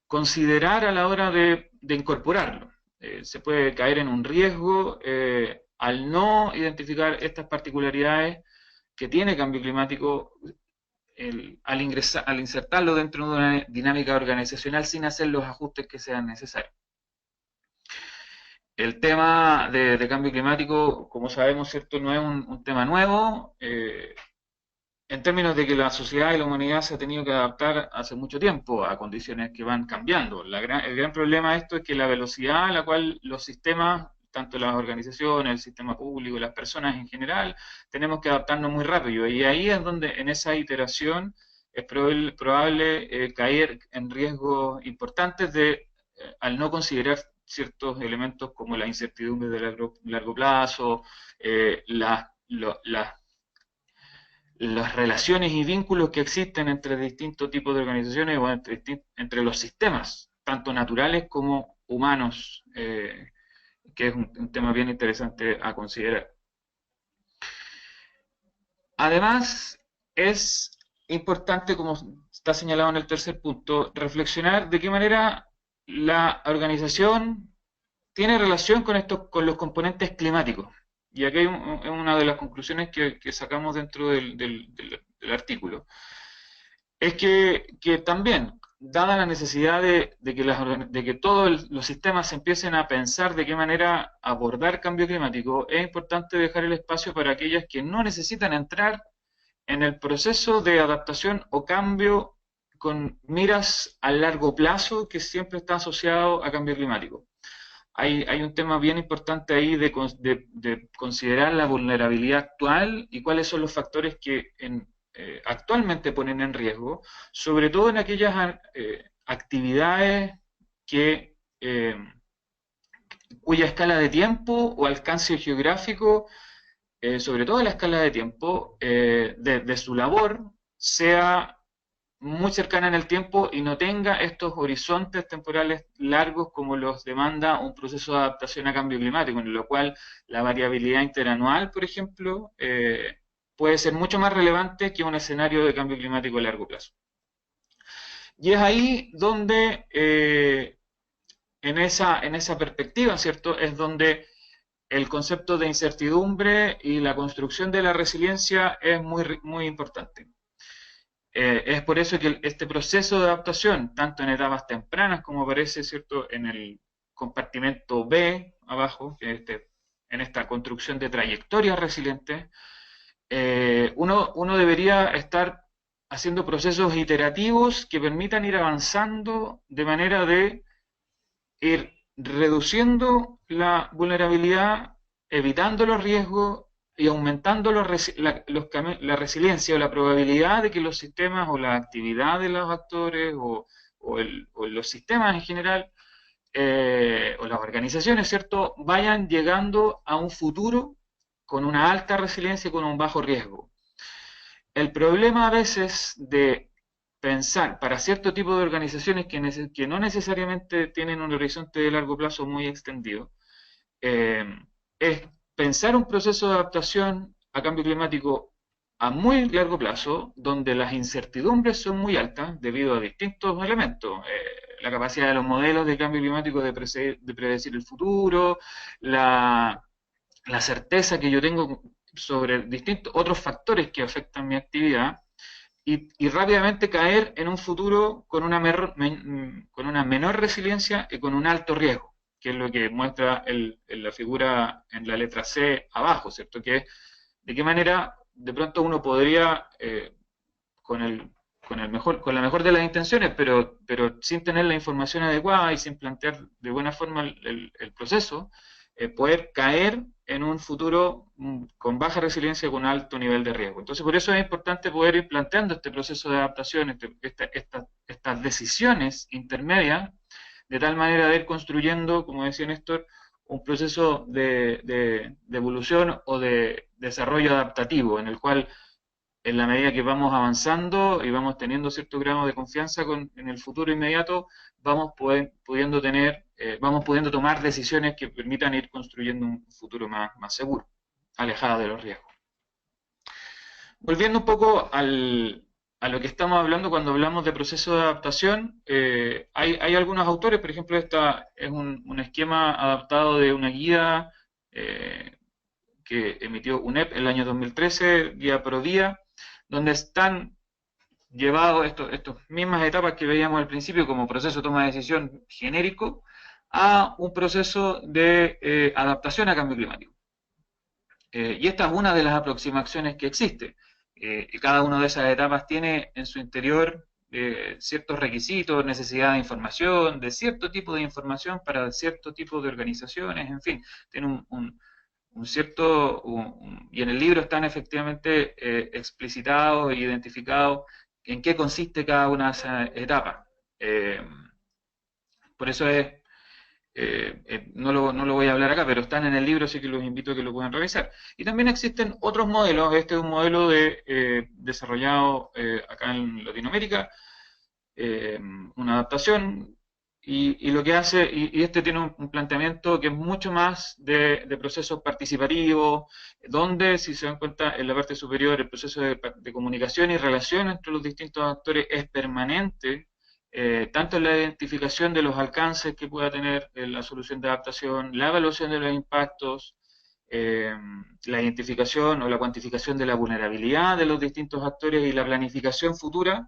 considerar a la hora de incorporarlo. Se puede caer en un riesgo al no identificar estas particularidades que tiene cambio climático al insertarlo dentro de una dinámica organizacional sin hacer los ajustes que sean necesarios. El tema de cambio climático, como sabemos, ¿cierto?, no es un tema nuevo, en términos de que la sociedad y la humanidad se ha tenido que adaptar hace mucho tiempo a condiciones que van cambiando. El gran problema de esto es que la velocidad a la cual los sistemas, tanto las organizaciones, el sistema público, las personas en general, tenemos que adaptarnos muy rápido. Y ahí es donde en esa iteración es probable caer en riesgos importantes al no considerar ciertos elementos como la incertidumbre de largo plazo, las relaciones y vínculos que existen entre distintos tipos de organizaciones o entre los sistemas, tanto naturales como humanos, que es un tema bien interesante a considerar. Además, es importante, como está señalado en el tercer punto, reflexionar de qué manera la organización tiene relación con los componentes climáticos. Y aquí hay una de las conclusiones que sacamos dentro del artículo. Es que también, dada la necesidad de que todos los sistemas se empiecen a pensar de qué manera abordar cambio climático, es importante dejar el espacio para aquellas que no necesitan entrar en el proceso de adaptación o cambio con miras a largo plazo que siempre está asociado a cambio climático. Hay un tema bien importante ahí de considerar la vulnerabilidad actual y cuáles son los factores que actualmente ponen en riesgo, sobre todo en aquellas actividades cuya escala de tiempo o alcance geográfico, sobre todo la escala de tiempo de su labor, sea muy cercana en el tiempo y no tenga estos horizontes temporales largos como los demanda un proceso de adaptación a cambio climático, en lo cual la variabilidad interanual, por ejemplo, puede ser mucho más relevante que un escenario de cambio climático a largo plazo. Y es ahí donde, en esa perspectiva, ¿cierto?, es donde el concepto de incertidumbre y la construcción de la resiliencia es muy importante. Es por eso que este proceso de adaptación, tanto en etapas tempranas como aparece, ¿cierto?, en el compartimento B, abajo, en esta construcción de trayectorias resilientes, uno debería estar haciendo procesos iterativos que permitan ir avanzando de manera de ir reduciendo la vulnerabilidad, evitando los riesgos y aumentando la resiliencia o la probabilidad de que los sistemas o la actividad de los actores o los sistemas en general o las organizaciones, ¿cierto?, vayan llegando a un futuro con una alta resiliencia y con un bajo riesgo. El problema a veces de pensar para cierto tipo de organizaciones que no necesariamente tienen un horizonte de largo plazo muy extendido, es pensar un proceso de adaptación a cambio climático a muy largo plazo, donde las incertidumbres son muy altas debido a distintos elementos. La capacidad de los modelos de cambio climático de predecir el futuro, la certeza que yo tengo sobre distintos otros factores que afectan mi actividad, y rápidamente caer en un futuro con una menor resiliencia y con un alto riesgo, que es lo que muestra la figura en la letra C abajo, ¿cierto? Que es de qué manera de pronto uno podría, con con la mejor de las intenciones, pero sin tener la información adecuada y sin plantear de buena forma el proceso, poder caer en un futuro con baja resiliencia, con alto nivel de riesgo. Entonces, por eso es importante poder ir planteando este proceso de adaptación, estas decisiones intermedias, de tal manera de ir construyendo, como decía Néstor, un proceso de evolución o de desarrollo adaptativo, en el cual, en la medida que vamos avanzando y vamos teniendo cierto grado de confianza en el futuro inmediato, vamos pudiendo tomar decisiones que permitan ir construyendo un futuro más seguro, alejado de los riesgos. Volviendo un poco a lo que estamos hablando cuando hablamos de proceso de adaptación, hay algunos autores, por ejemplo, esta es un esquema adaptado de una guía que emitió UNEP en el año 2013, guía Prodía, donde están llevados estas mismas etapas que veíamos al principio como proceso de toma de decisión genérico a un proceso de adaptación a cambio climático. Y esta es una de las aproximaciones que existe. Cada una de esas etapas tiene en su interior ciertos requisitos, necesidad de información, de cierto tipo de información para cierto tipo de organizaciones, en fin, tiene y en el libro están efectivamente explicitados e identificados en qué consiste cada una de esas etapas. Por eso no lo voy a hablar acá, pero están en el libro, así que los invito a que lo puedan revisar. Y también existen otros modelos. Este es un modelo desarrollado acá en Latinoamérica, una adaptación, y lo que hace, y este tiene un planteamiento que es mucho más de procesos participativos, donde, si se dan cuenta, en la parte superior el proceso de comunicación y relación entre los distintos actores es permanente, tanto en la identificación de los alcances que pueda tener la solución de adaptación, la evaluación de los impactos, la identificación o la cuantificación de la vulnerabilidad de los distintos actores y la planificación futura.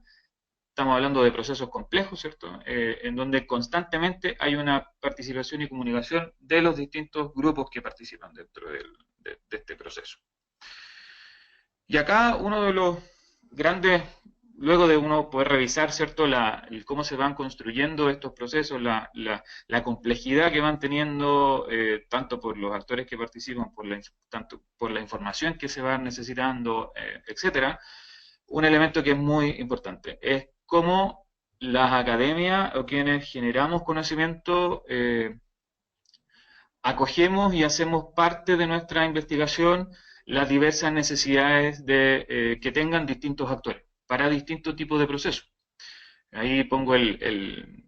Estamos hablando de procesos complejos, ¿cierto? En donde constantemente hay una participación y comunicación de los distintos grupos que participan dentro de este proceso. Y acá uno de los grandes, luego de uno poder revisar, ¿cierto?, cómo se van construyendo estos procesos, la complejidad que van teniendo, tanto por los actores que participan, tanto por la información que se va necesitando, etcétera, un elemento que es muy importante es cómo las academias o quienes generamos conocimiento acogemos y hacemos parte de nuestra investigación las diversas necesidades que tengan distintos actores para distintos tipos de procesos. Ahí pongo el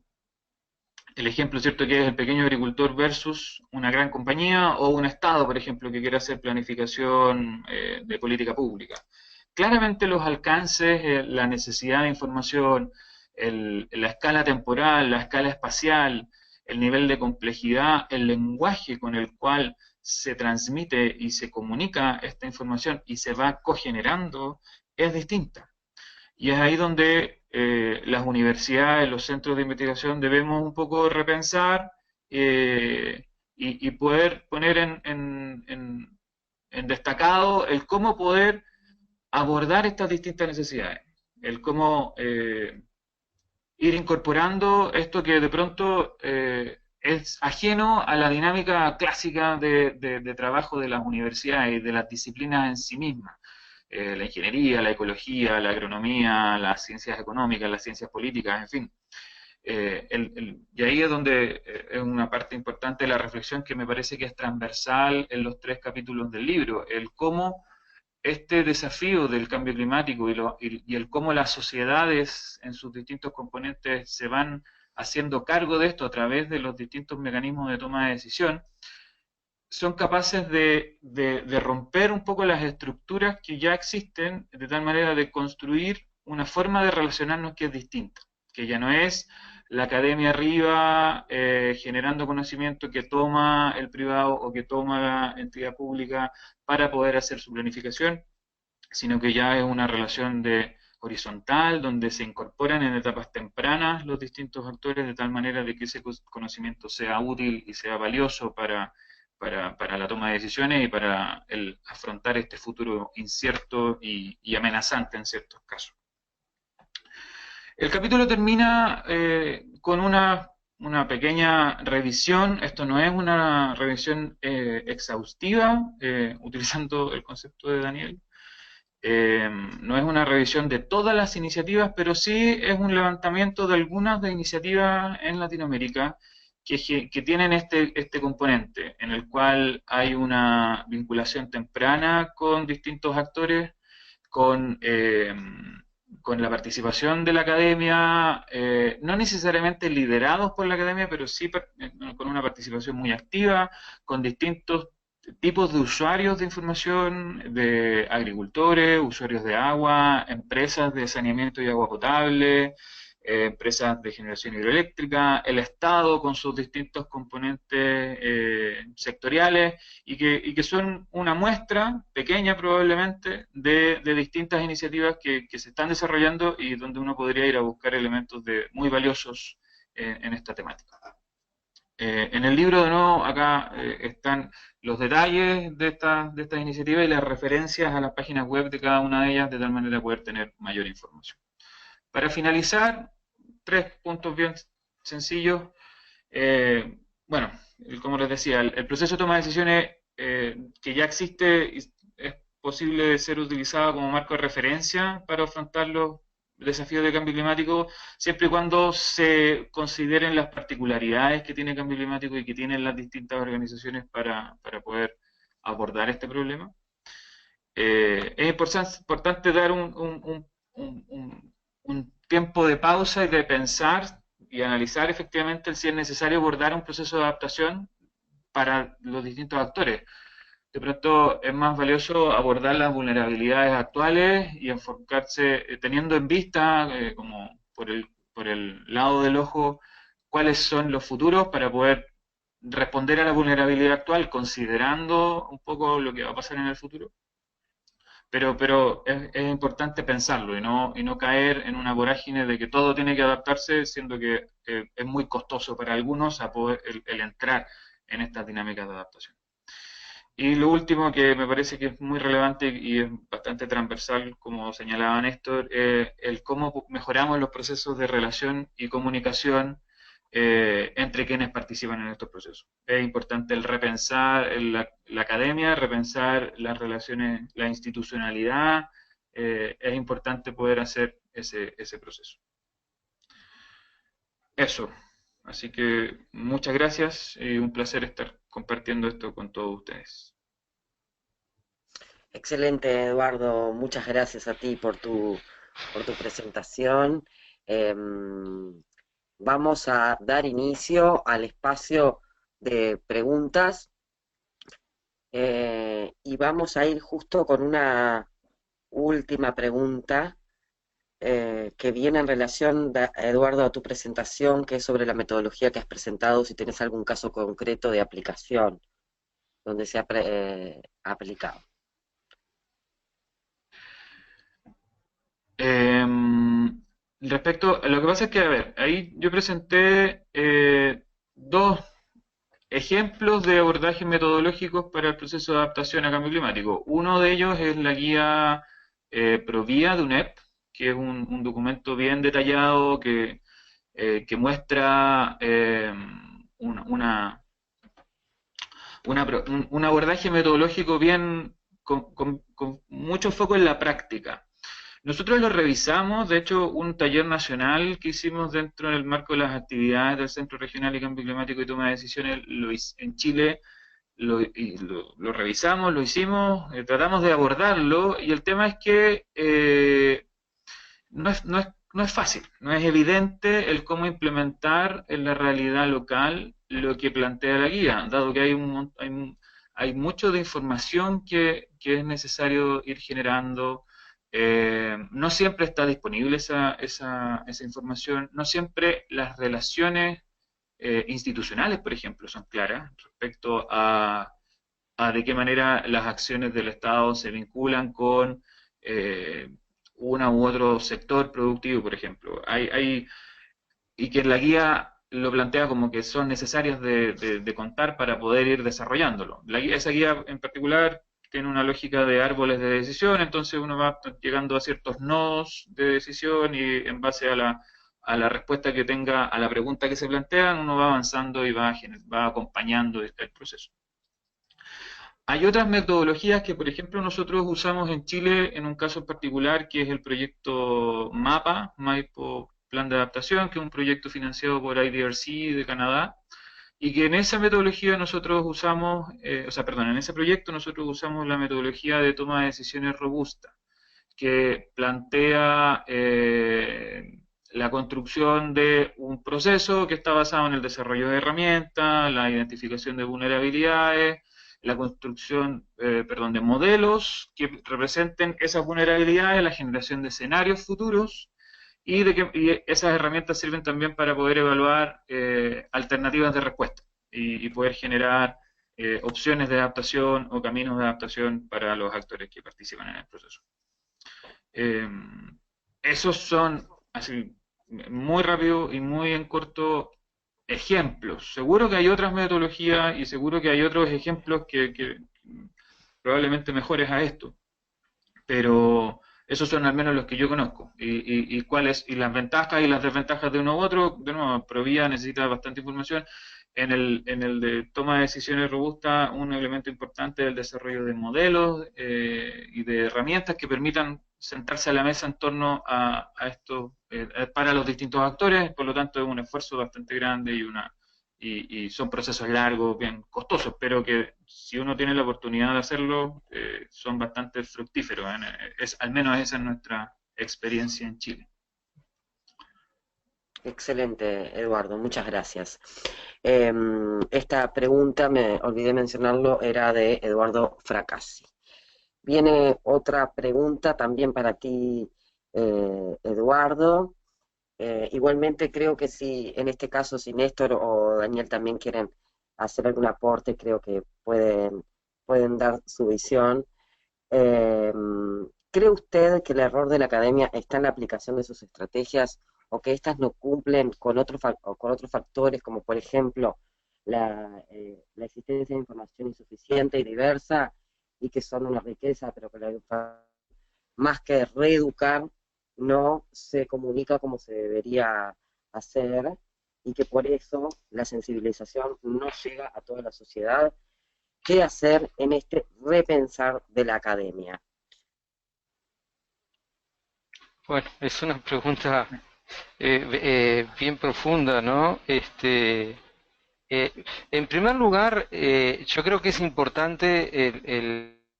ejemplo, ¿cierto?, que es el pequeño agricultor versus una gran compañía o un Estado, por ejemplo, que quiere hacer planificación de política pública. Claramente los alcances, la necesidad de información, la escala temporal, la escala espacial, el nivel de complejidad, el lenguaje con el cual se transmite y se comunica esta información y se va cogenerando es distinta. Y es ahí donde las universidades, los centros de investigación debemos un poco repensar y poder poner en destacado el cómo poder abordar estas distintas necesidades, el cómo ir incorporando esto que de pronto es ajeno a la dinámica clásica de trabajo de las universidades y de las disciplinas en sí mismas. La ingeniería, la ecología, la agronomía, las ciencias económicas, las ciencias políticas, en fin. Y ahí es donde es una parte importante de la reflexión que me parece que es transversal en los 3 capítulos del libro, el cómo este desafío del cambio climático y el cómo las sociedades en sus distintos componentes se van haciendo cargo de esto a través de los distintos mecanismos de toma de decisión, son capaces de romper un poco las estructuras que ya existen, de tal manera de construir una forma de relacionarnos que es distinta, que ya no es la academia arriba generando conocimiento que toma el privado o que toma la entidad pública para poder hacer su planificación, sino que ya es una relación horizontal, donde se incorporan en etapas tempranas los distintos actores de tal manera de que ese conocimiento sea útil y sea valioso para la toma de decisiones y para afrontar este futuro incierto y amenazante en ciertos casos. El capítulo termina con una pequeña revisión. Esto no es una revisión exhaustiva, utilizando el concepto de Daniel. No es una revisión de todas las iniciativas, pero sí es un levantamiento de algunas de iniciativas en Latinoamérica que tienen este componente, en el cual hay una vinculación temprana con distintos actores, con, con la participación de la academia, no necesariamente liderados por la academia, pero sí con una participación muy activa, con distintos tipos de usuarios de información, de agricultores, usuarios de agua, empresas de saneamiento y agua potable, empresas de generación hidroeléctrica, el Estado con sus distintos componentes sectoriales y que son una muestra, pequeña probablemente, de distintas iniciativas que se están desarrollando y donde uno podría ir a buscar elementos muy valiosos en esta temática. En el libro, de nuevo, acá están los detalles de estas iniciativas y las referencias a las páginas web de cada una de ellas, de tal manera poder tener mayor información. Para finalizar, 3 puntos bien sencillos. Bueno, como les decía, el proceso de toma de decisiones que ya existe es posible de ser utilizado como marco de referencia para afrontar los desafíos de cambio climático, siempre y cuando se consideren las particularidades que tiene el cambio climático y que tienen las distintas organizaciones para poder abordar este problema. Es importante dar un tiempo de pausa y de pensar y analizar efectivamente si es necesario abordar un proceso de adaptación para los distintos actores. De pronto es más valioso abordar las vulnerabilidades actuales y enfocarse, teniendo en vista, como por el lado del ojo, cuáles son los futuros para poder responder a la vulnerabilidad actual, considerando un poco lo que va a pasar en el futuro. Pero es importante pensarlo y no caer en una vorágine de que todo tiene que adaptarse, siendo que es muy costoso para algunos a poder el entrar en estas dinámicas de adaptación. Y lo último que me parece que es muy relevante y es bastante transversal, como señalaba Néstor, el cómo mejoramos los procesos de relación y comunicación entre quienes participan en estos procesos. Es importante el repensar la academia, repensar las relaciones, la institucionalidad, es importante poder hacer ese proceso. Eso. Así que muchas gracias y un placer estar compartiendo esto con todos ustedes. Excelente, Eduardo. Muchas gracias a ti por tu presentación. Vamos a dar inicio al espacio de preguntas y vamos a ir justo con una última pregunta que viene en relación, Eduardo, a tu presentación, que es sobre la metodología que has presentado, si tienes algún caso concreto de aplicación donde se ha aplicado. Respecto, lo que pasa es que, a ver, ahí yo presenté 2 ejemplos de abordajes metodológicos para el proceso de adaptación a cambio climático. Uno de ellos es la guía Provía de UNEP, que es un documento bien detallado que muestra un abordaje metodológico bien con mucho foco en la práctica. Nosotros lo revisamos, de hecho, un taller nacional que hicimos dentro del marco de las actividades del Centro Regional de Cambio Climático y Toma de Decisiones en Chile, lo revisamos, lo hicimos, tratamos de abordarlo, y el tema es que no es fácil, no es evidente el cómo implementar en la realidad local lo que plantea la guía, dado que hay mucho de información que es necesario ir generando. No siempre está disponible esa información, no siempre las relaciones institucionales, por ejemplo, son claras respecto a de qué manera las acciones del Estado se vinculan con una u otro sector productivo, por ejemplo. Y que la guía lo plantea como que son necesarias de contar para poder ir desarrollándolo. Esa guía en particular tiene una lógica de árboles de decisión, entonces uno va llegando a ciertos nodos de decisión y en base a la respuesta que tenga a la pregunta que se plantean, uno va avanzando y va acompañando el proceso. Hay otras metodologías que, por ejemplo, nosotros usamos en Chile en un caso en particular, que es el proyecto MAPA, Maipo Plan de Adaptación, que es un proyecto financiado por IDRC de Canadá, y que en esa metodología nosotros usamos, en ese proyecto nosotros usamos la metodología de toma de decisiones robusta, que plantea la construcción de un proceso que está basado en el desarrollo de herramientas, la identificación de vulnerabilidades, la construcción, de modelos que representen esas vulnerabilidades, la generación de escenarios futuros y esas herramientas sirven también para poder evaluar alternativas de respuesta y poder generar opciones de adaptación o caminos de adaptación para los actores que participan en el proceso. Esos son, así, muy rápido y muy en corto, ejemplos. Seguro que hay otras metodologías y seguro que hay otros ejemplos que probablemente mejores a esto, pero esos son al menos los que yo conozco. Y cuáles, y las ventajas y las desventajas de uno u otro, de nuevo, Provía necesita bastante información. En el de toma de decisiones robusta, un elemento importante es el desarrollo de modelos y de herramientas que permitan sentarse a la mesa en torno a esto para los distintos actores, por lo tanto es un esfuerzo bastante grande y son procesos largos, bien costosos, pero que si uno tiene la oportunidad de hacerlo, son bastante fructíferos. Al menos esa es nuestra experiencia en Chile. Excelente, Eduardo, muchas gracias. Esta pregunta, me olvidé mencionarlo, era de Eduardo Fracassi. Viene otra pregunta también para ti, Eduardo. Igualmente creo que si en este caso si Néstor o Daniel también quieren hacer algún aporte, creo que pueden dar su visión. ¿Cree usted que el error de la academia está en la aplicación de sus estrategias o que éstas no cumplen con otros factores, como por ejemplo la existencia de información insuficiente y diversa, y que son una riqueza, pero que más que reeducar, no se comunica como se debería hacer, y que por eso la sensibilización no llega a toda la sociedad? ¿Qué hacer en este repensar de la academia? Bueno, es una pregunta bien profunda, ¿no? En primer lugar, yo creo que es importante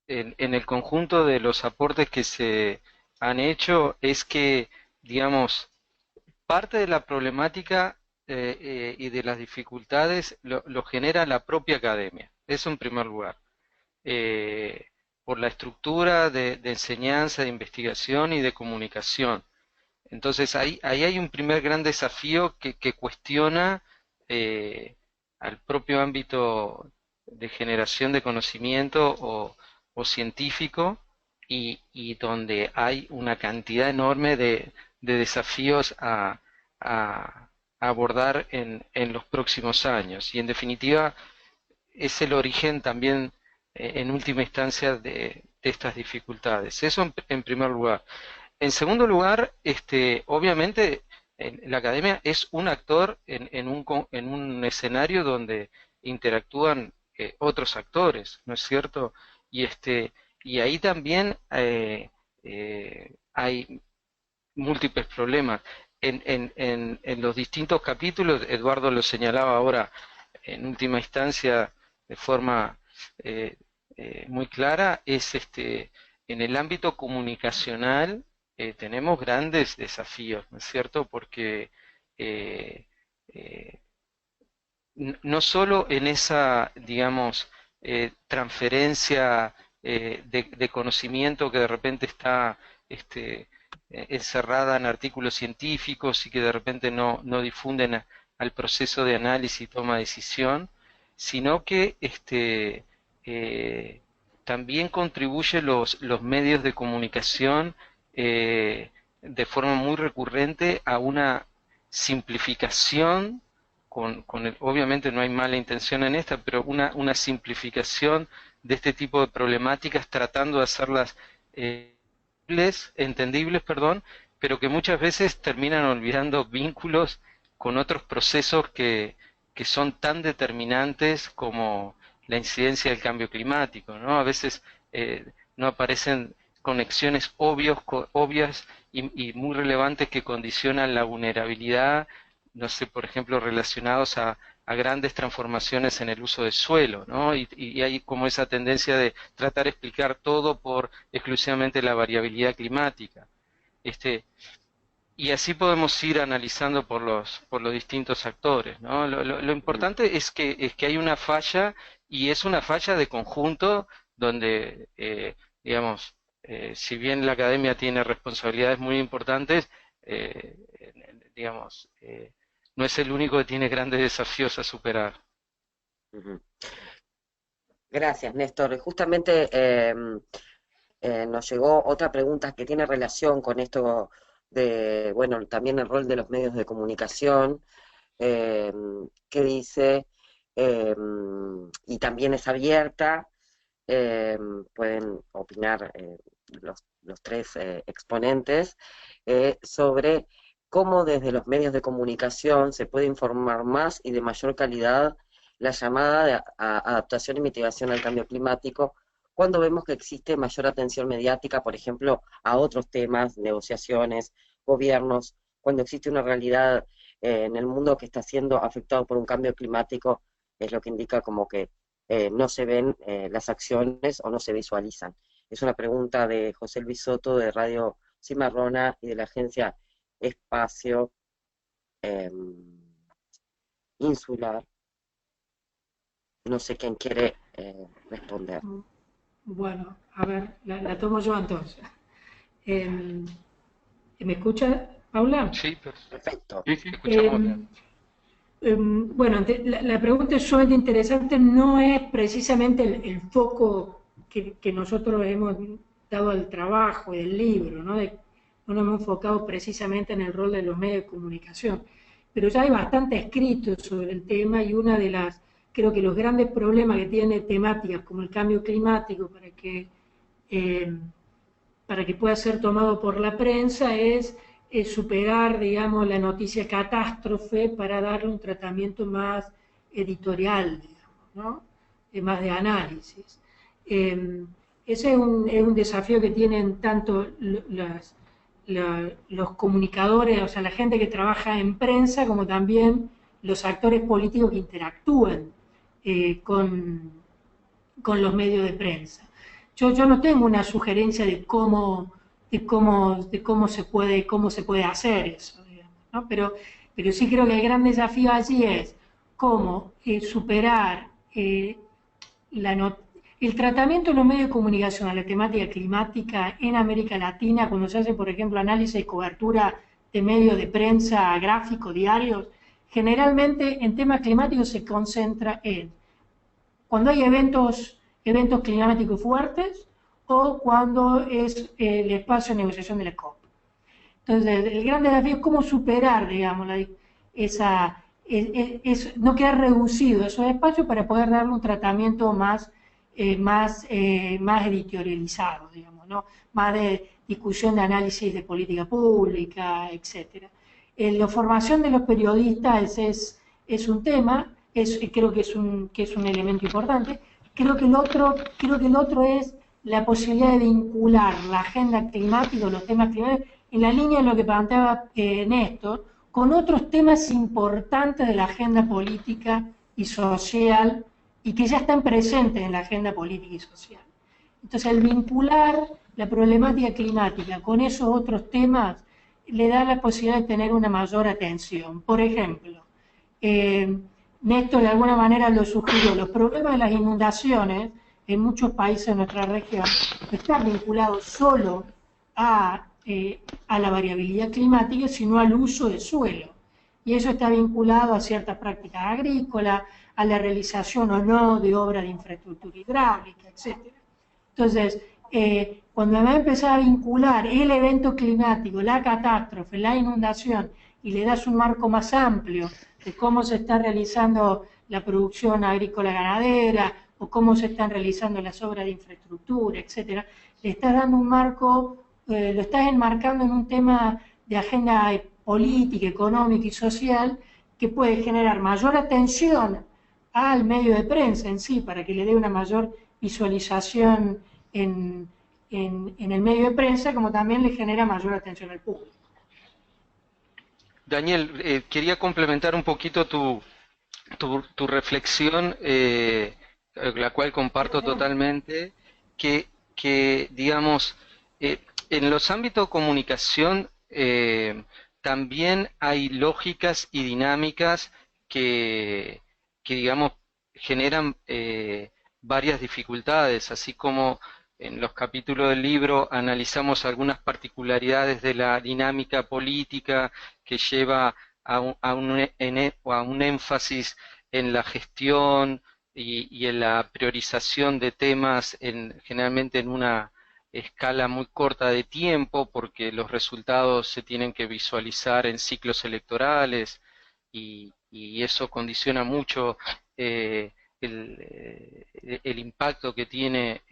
en el conjunto de los aportes que se han hecho, es que, digamos, parte de la problemática y de las dificultades lo genera la propia academia. Eso en primer lugar. Por la estructura de enseñanza, de investigación y de comunicación. Entonces ahí hay un primer gran desafío que cuestiona al propio ámbito de generación de conocimiento o científico y donde hay una cantidad enorme de desafíos a abordar en los próximos años. Y en definitiva es el origen también en última instancia de estas dificultades. Eso en primer lugar. En segundo lugar, obviamente la academia es un actor en un escenario donde interactúan otros actores, ¿no es cierto? Y ahí también hay múltiples problemas. En los distintos capítulos, Eduardo lo señalaba ahora en última instancia de forma muy clara, es en el ámbito comunicacional tenemos grandes desafíos, ¿no es cierto? Porque no solo en esa, digamos, transferencia de conocimiento que de repente está encerrada en artículos científicos y que de repente no difunden al proceso de análisis y toma de decisión, sino que también contribuye los medios de comunicación de forma muy recurrente a una simplificación obviamente no hay mala intención en esta, pero una simplificación de este tipo de problemáticas, tratando de hacerlas entendibles, perdón, pero que muchas veces terminan olvidando vínculos con otros procesos que son tan determinantes como la incidencia del cambio climático, ¿no? A veces no aparecen conexiones obvias y muy relevantes que condicionan la vulnerabilidad, no sé, por ejemplo, relacionados a grandes transformaciones en el uso del suelo, ¿no? Y hay como esa tendencia de tratar de explicar todo por exclusivamente la variabilidad climática. Y así podemos ir analizando por los distintos actores, ¿no? Lo importante es que hay una falla, y es una falla de conjunto donde, digamos, si bien la academia tiene responsabilidades muy importantes, eh, digamos, no es el único que tiene grandes desafíos a superar. Ujú. Gracias, Néstor. Justamente nos llegó otra pregunta que tiene relación con esto de, bueno, también el rol de los medios de comunicación, eh, que dice, eh, y también es abierta, eh, pueden opinar los tres exponentes, sobre cómo desde los medios de comunicación se puede informar más y de mayor calidad la llamada de adaptación y mitigación al cambio climático, cuando vemos que existe mayor atención mediática, por ejemplo, a otros temas, negociaciones, gobiernos, cuando existe una realidad en el mundo que está siendo afectado por un cambio climático, es lo que indica como que no se ven las acciones o no se visualizan. Es una pregunta de José Luis Soto, de Radio Cimarrona y de la agencia Espacio Insular. No sé quién quiere responder. Bueno, a ver, la tomo yo entonces. ¿Me escucha, Paula? Sí, Perfecto. sí, escuchamos bien. Bueno, la pregunta es sumamente interesante, no es precisamente el foco que nosotros hemos dado al trabajo y del libro, ¿no? No nos hemos enfocado precisamente en el rol de los medios de comunicación, pero ya hay bastante escrito sobre el tema, y creo que los grandes problemas que tiene temáticas como el cambio climático para que pueda ser tomado por la prensa es superar, digamos, la noticia catástrofe para darle un tratamiento más editorial, digamos, ¿no? Más de análisis. Ese es un desafío que tienen tanto los comunicadores, o sea, la gente que trabaja en prensa, como también los actores políticos que interactúan con los medios de prensa. Yo no tengo una sugerencia de cómo se puede hacer eso, digamos, ¿no? Pero sí creo que el gran desafío allí es cómo superar el tratamiento de los medios de comunicación a la temática climática en América Latina, cuando se hace, por ejemplo, análisis y cobertura de medios de prensa, gráficos, diarios, generalmente en temas climáticos se concentra en cuando hay eventos climáticos fuertes o cuando es el espacio de negociación de la COP. Entonces, el gran desafío es cómo superar, digamos, no quedar reducido a esos espacios para poder darle un tratamiento más editorializado, digamos, ¿no? Más de discusión de análisis de política pública, etc. La formación de los periodistas es un tema, creo que es un elemento importante. Creo que el otro es la posibilidad de vincular la agenda climática, los temas climáticos, en la línea de lo que planteaba Néstor, con otros temas importantes de la agenda política y social y que ya están presentes en la agenda política y social. Entonces, el vincular la problemática climática con esos otros temas le da la posibilidad de tener una mayor atención. Por ejemplo, Néstor de alguna manera lo sugirió, los problemas de las inundaciones en muchos países de nuestra región están vinculados solo a la variabilidad climática, sino al uso del suelo. Y eso está vinculado a ciertas prácticas agrícolas, a la realización o no de obras de infraestructura hidráulica, etc. Entonces, cuando me empezar a vincular el evento climático, la catástrofe, la inundación, y le das un marco más amplio de cómo se está realizando la producción agrícola ganadera o cómo se están realizando las obras de infraestructura, etcétera, le estás dando un marco, lo estás enmarcando en un tema de agenda política, económica y social que puede generar mayor atención al medio de prensa en sí, para que le dé una mayor visualización en el medio de prensa, como también le genera mayor atención al público. Daniel, quería complementar un poquito tu reflexión, la cual comparto totalmente, digamos, en los ámbitos de comunicación también hay lógicas y dinámicas que digamos, generan varias dificultades, así como en los capítulos del libro analizamos algunas particularidades de la dinámica política que lleva a un énfasis en la gestión y en la priorización de temas generalmente en una escala muy corta de tiempo, porque los resultados se tienen que visualizar en ciclos electorales y eso condiciona mucho el impacto que tiene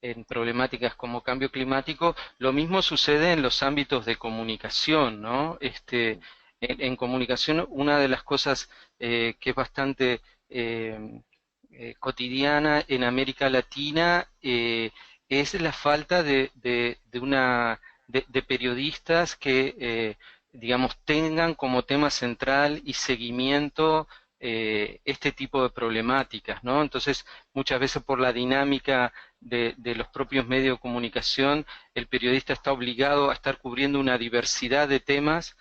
en problemáticas como cambio climático. Lo mismo sucede en los ámbitos de comunicación, ¿no? En comunicación, una de las cosas que es bastante cotidiana en América Latina es la falta de periodistas que, digamos, tengan como tema central y seguimiento este tipo de problemáticas, ¿no? Entonces, muchas veces por la dinámica de los propios medios de comunicación, el periodista está obligado a estar cubriendo una diversidad de temas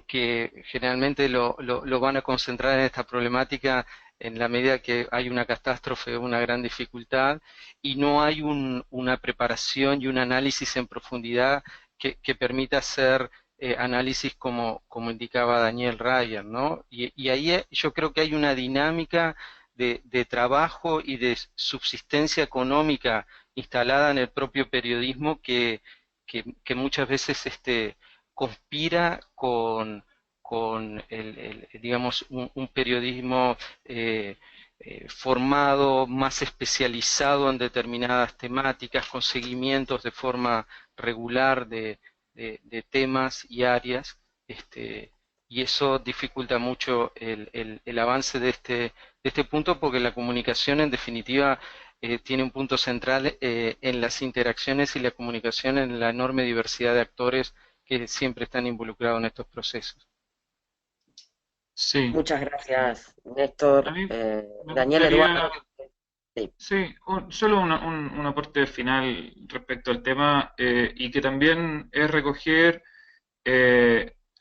que generalmente lo van a concentrar en esta problemática en la medida que hay una catástrofe o una gran dificultad y no hay una preparación y un análisis en profundidad que permita hacer análisis como indicaba Daniel Ryan, ¿no? Y ahí yo creo que hay una dinámica de trabajo y de subsistencia económica instalada en el propio periodismo que muchas veces conspira con digamos, un periodismo formado, más especializado en determinadas temáticas, con seguimientos de forma regular de temas y áreas, y eso dificulta mucho el avance de este punto, porque la comunicación en definitiva tiene un punto central en las interacciones y la comunicación en la enorme diversidad de actores que siempre están involucrados en estos procesos. Sí. Muchas gracias, Néstor. A mí me Daniel, gustaría, Eduardo. Sí. sí, solo un aporte final respecto al tema y que también es recoger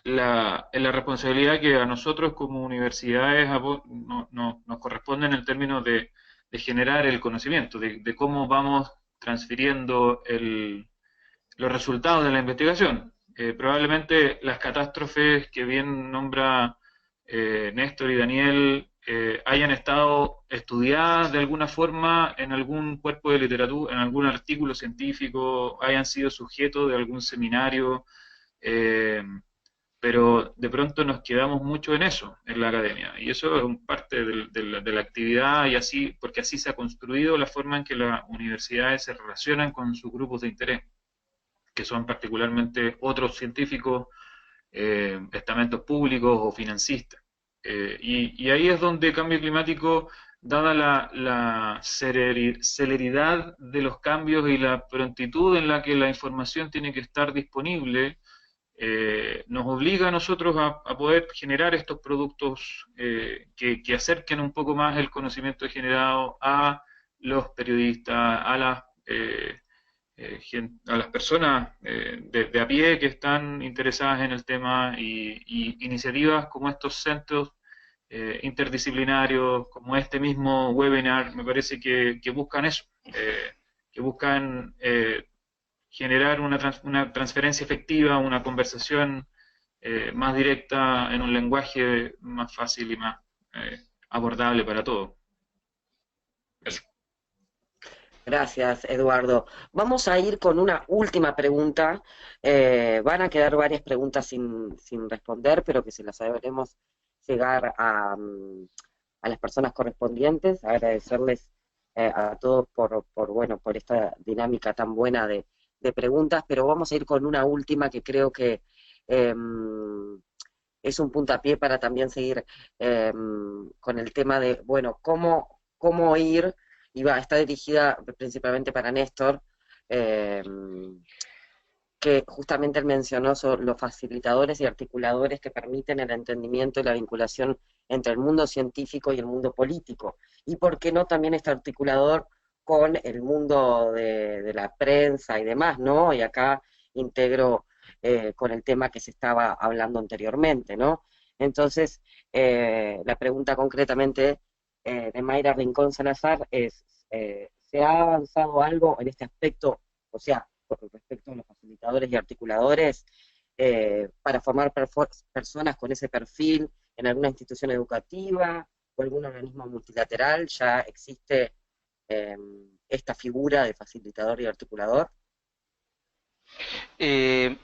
la responsabilidad que a nosotros como universidades nos corresponde en el término de generar el conocimiento, de cómo vamos transfiriendo los resultados de la investigación. Probablemente las catástrofes que bien nombra Néstor y Daniel hayan estado estudiadas de alguna forma en algún cuerpo de literatura, en algún artículo científico, hayan sido sujeto de algún seminario, pero de pronto nos quedamos mucho en eso, en la academia, y eso es parte de la actividad, y así, porque así se ha construido la forma en que las universidades se relacionan con sus grupos de interés, que son particularmente otros científicos, estamentos públicos o financistas. Y ahí es donde cambio climático, dada la celeridad de los cambios y la prontitud en la que la información tiene que estar disponible, nos obliga a nosotros a poder generar estos productos que acerquen un poco más el conocimiento generado a los periodistas, a las personas de a pie que están interesadas en el tema, y iniciativas como estos centros interdisciplinarios, como este mismo webinar, me parece que buscan eso, que buscan generar una transferencia efectiva, una conversación más directa en un lenguaje más fácil y más abordable para todos. Gracias, Eduardo. Vamos a ir con una última pregunta. Van a quedar varias preguntas sin responder, pero que se las sabremos llegar a las personas correspondientes. Agradecerles a todos bueno, por esta dinámica tan buena de preguntas, pero vamos a ir con una última que creo que es un puntapié para también seguir con el tema de, bueno, cómo ir, está dirigida principalmente para Néstor, eh, que justamente él mencionó sobre los facilitadores y articuladores que permiten el entendimiento y la vinculación entre el mundo científico y el mundo político. Y por qué no también este articulador con el mundo de la prensa y demás, ¿no? Y acá integro con el tema que se estaba hablando anteriormente, ¿no? Entonces, la pregunta concretamente de Mayra Rincón Salazar es, ¿se ha avanzado algo en este aspecto, o sea, con respecto a los facilitadores y articuladores, para formar personas con ese perfil en alguna institución educativa o algún organismo multilateral? ¿Ya existe esta figura de facilitador y articulador? Eh,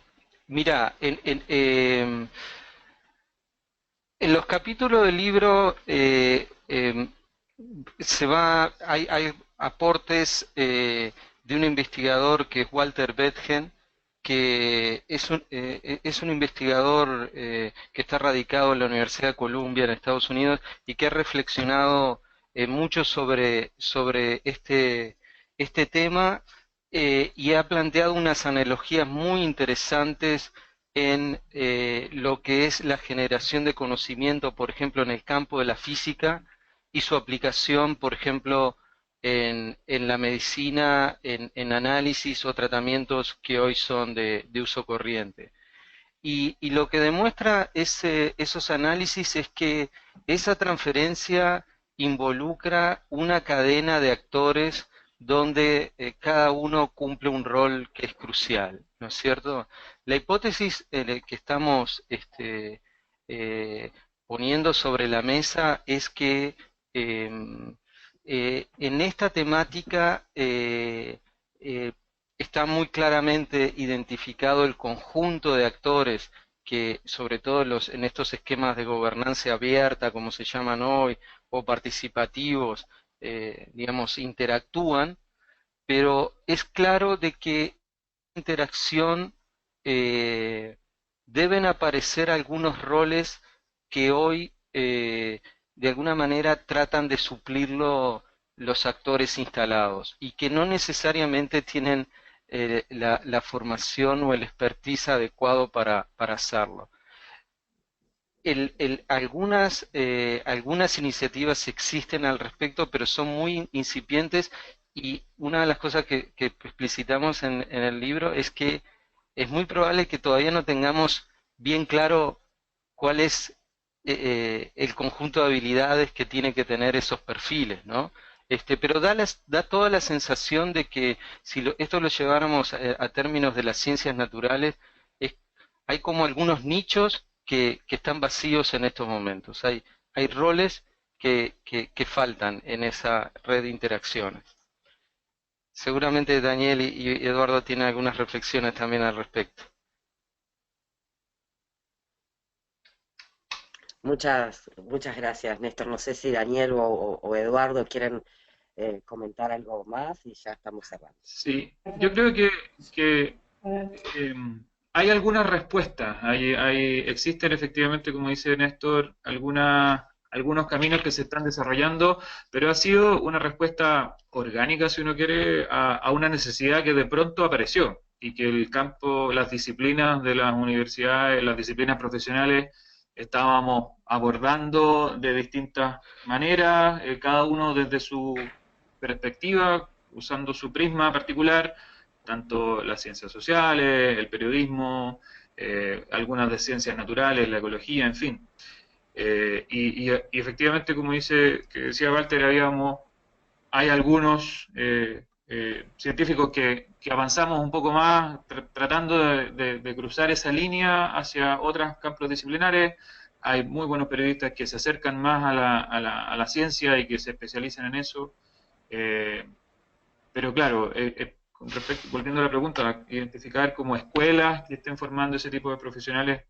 Mira, en los capítulos del libro hay aportes de un investigador que es Walter Betgen, que es un investigador que está radicado en la Universidad de Columbia en Estados Unidos y que ha reflexionado mucho sobre este tema y ha planteado unas analogías muy interesantes en lo que es la generación de conocimiento, por ejemplo, en el campo de la física y su aplicación, por ejemplo, en la medicina, en análisis o tratamientos que hoy son de uso corriente. Y lo que demuestra esos análisis es que esa transferencia involucra una cadena de actores donde cada uno cumple un rol que es crucial, ¿no es cierto? La hipótesis que estamos eh, poniendo sobre la mesa es que en esta temática está muy claramente identificado el conjunto de actores que, sobre todo en estos esquemas de gobernanza abierta, como se llaman hoy, o participativos, digamos, interactúan, pero es claro de que interacción deben aparecer algunos roles que hoy de alguna manera tratan de suplirlo los actores instalados y que no necesariamente tienen la formación o el expertise adecuado para hacerlo. Algunas iniciativas existen al respecto, pero son muy incipientes y una de las cosas que explicitamos en el libro es que es muy probable que todavía no tengamos bien claro cuál es el conjunto de habilidades que tienen que tener esos perfiles, ¿no? Pero da toda la sensación de que si esto lo lleváramos a términos de las ciencias naturales, es- hay como algunos nichos que están vacíos en estos momentos. Hay roles que faltan en esa red de interacciones. Seguramente Daniel y Eduardo tienen algunas reflexiones también al respecto. Muchas gracias, Néstor. No sé si Daniel o Eduardo quieren comentar algo más y ya estamos cerrando. Sí, yo creo que hay algunas respuestas, existen efectivamente, como dice Néstor, algunos caminos que se están desarrollando, pero ha sido una respuesta orgánica, si uno quiere, a una necesidad que de pronto apareció y que el campo, las disciplinas de las universidades, las disciplinas profesionales, estábamos abordando de distintas maneras, cada uno desde su perspectiva, usando su prisma particular, tanto las ciencias sociales, el periodismo, algunas de ciencias naturales, la ecología, en fin. Y efectivamente, como que decía Walter, hay algunos científicos que avanzamos un poco más tratando de cruzar esa línea hacia otros campos disciplinares. Hay muy buenos periodistas que se acercan más a la ciencia y que se especializan en eso. Eh, pero claro, volviendo a la pregunta, identificar como escuelas que estén formando ese tipo de profesionales,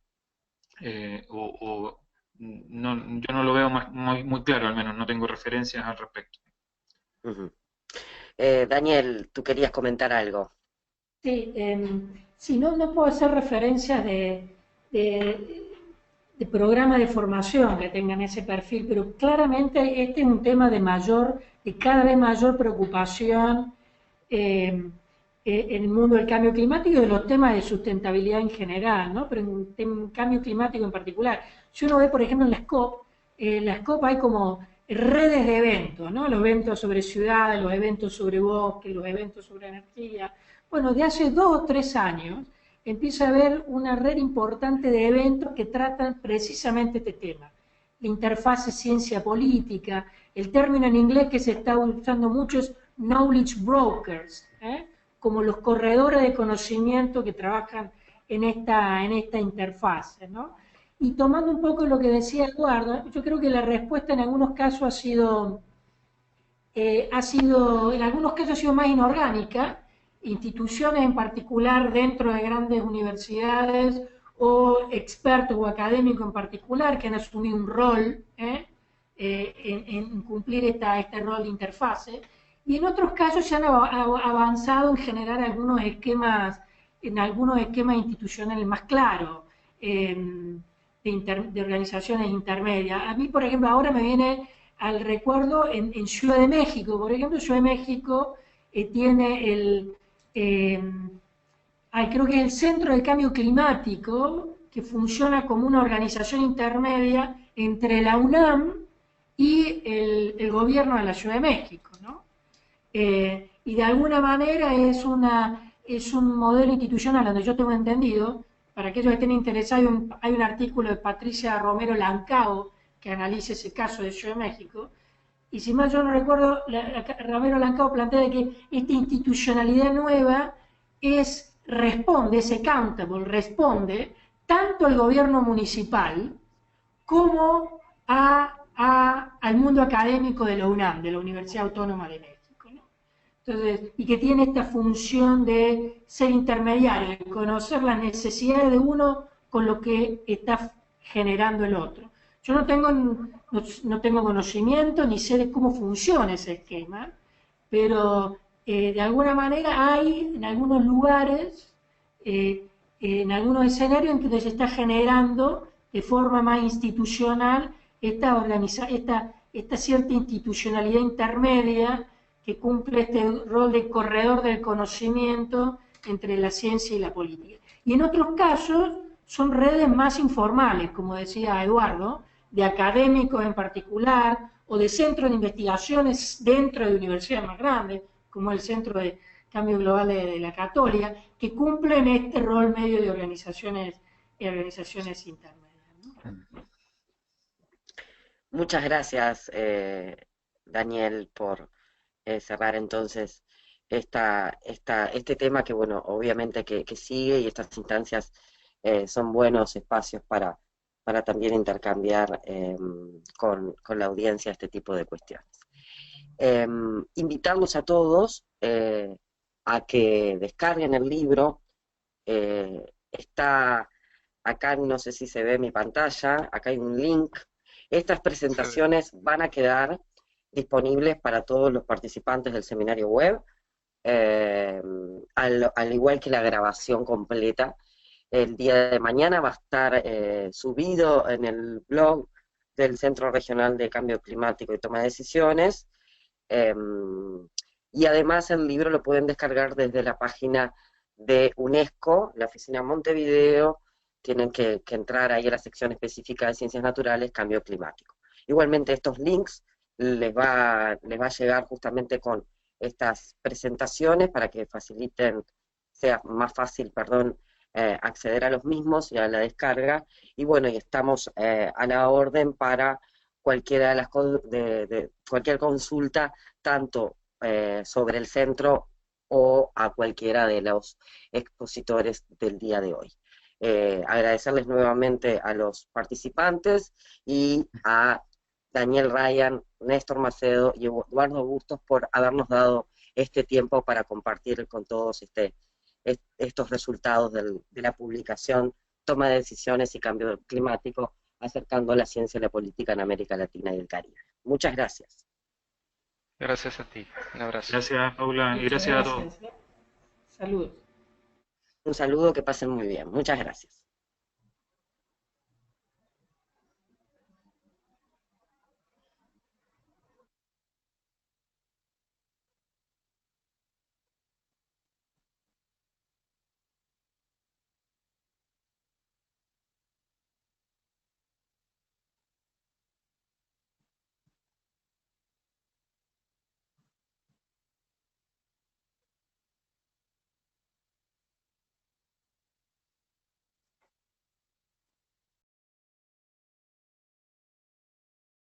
no, yo no lo veo muy claro, al menos no tengo referencias al respecto. Ujú. Daniel, tú querías comentar algo. Sí, sí, no puedo hacer referencias de, de programa de formación que tengan ese perfil, pero claramente este es un tema de cada vez mayor preocupación eh, en el mundo del cambio climático y de los temas de sustentabilidad en general, ¿no? Pero en cambio climático en particular. Si uno ve, por ejemplo, en la SCOP hay como redes de eventos, ¿no? Los eventos sobre ciudades, los eventos sobre bosques, los eventos sobre energía. Bueno, de hace 2 o 3 años empieza a haber una red importante de eventos que tratan precisamente este tema. La interfase ciencia-política, el término en inglés que se está usando mucho es knowledge brokers, como los corredores de conocimiento que trabajan en esta interfase, ¿no? Y tomando un poco lo que decía Eduardo, yo creo que la respuesta en algunos casos en algunos casos ha sido más inorgánica, instituciones en particular dentro de grandes universidades o expertos o académicos en particular que han asumido un rol en cumplir este rol de interfase. Y en otros casos se han avanzado en generar algunos esquemas institucionales más claros de organizaciones intermedias. A mí, por ejemplo, ahora me viene al recuerdo en Ciudad de México. Por ejemplo, Ciudad de México tiene creo que es el Centro de Cambio Climático, que funciona como una organización intermedia entre la UNAM y el gobierno de la Ciudad de México, ¿no? Y de alguna manera es un modelo institucional donde yo tengo entendido, para aquellos que estén interesados, hay un artículo de Patricia Romero Lancao que analiza ese caso de Ciudad de México, y si mal yo no recuerdo, Romero Lancao plantea que esta institucionalidad nueva es accountable, responde tanto al gobierno municipal como al mundo académico de la UNAM, de la Universidad Autónoma de México, ¿no? Entonces, y que tiene esta función de ser intermediario, de conocer las necesidades de uno con lo que está generando el otro. Yo no tengo conocimiento ni sé de cómo funciona ese esquema, pero de alguna manera hay en algunos lugares, en algunos escenarios en que se está generando de forma más institucional esta cierta institucionalidad intermedia que cumple este rol de corredor del conocimiento entre la ciencia y la política. Y en otros casos son redes más informales, como decía Eduardo, de académicos en particular, o de centros de investigaciones dentro de universidades más grandes, como el Centro de Cambio Global de la Católica, que cumplen este rol medio de organizaciones intermedias, ¿no? Muchas gracias, Daniel, por cerrar entonces este tema que, bueno, obviamente que sigue, y estas instancias son buenos espacios para también intercambiar con la audiencia este tipo de cuestiones. Invitarlos a todos a que descarguen el libro. Está acá, no sé si se ve mi pantalla, acá hay un link. Estas presentaciones van a quedar disponibles para todos los participantes del seminario web, al igual que la grabación completa. El día de mañana va a estar subido en el blog del Centro Regional de Cambio Climático y Toma de Decisiones, y además el libro lo pueden descargar desde la página de UNESCO, la oficina Montevideo. Tienen que entrar ahí a la sección específica de Ciencias Naturales, Cambio Climático. Igualmente estos links les va a llegar justamente con estas presentaciones para que sea más fácil, acceder a los mismos y a la descarga. Y bueno, y estamos a la orden para cualquiera de cualquier consulta, tanto sobre el centro o a cualquiera de los expositores del día de hoy. Agradecerles nuevamente a los participantes y a Daniel Ryan, Néstor Macedo y Eduardo Bustos por habernos dado este tiempo para compartir con todos estos resultados de la publicación Toma de Decisiones y Cambio Climático, acercando la ciencia y la política en América Latina y el Caribe. Muchas gracias. Gracias a ti. Un abrazo. Gracias, Paula, y Muchas gracias a todos. gracias. Saludos. Un saludo, que pasen muy bien. Muchas gracias.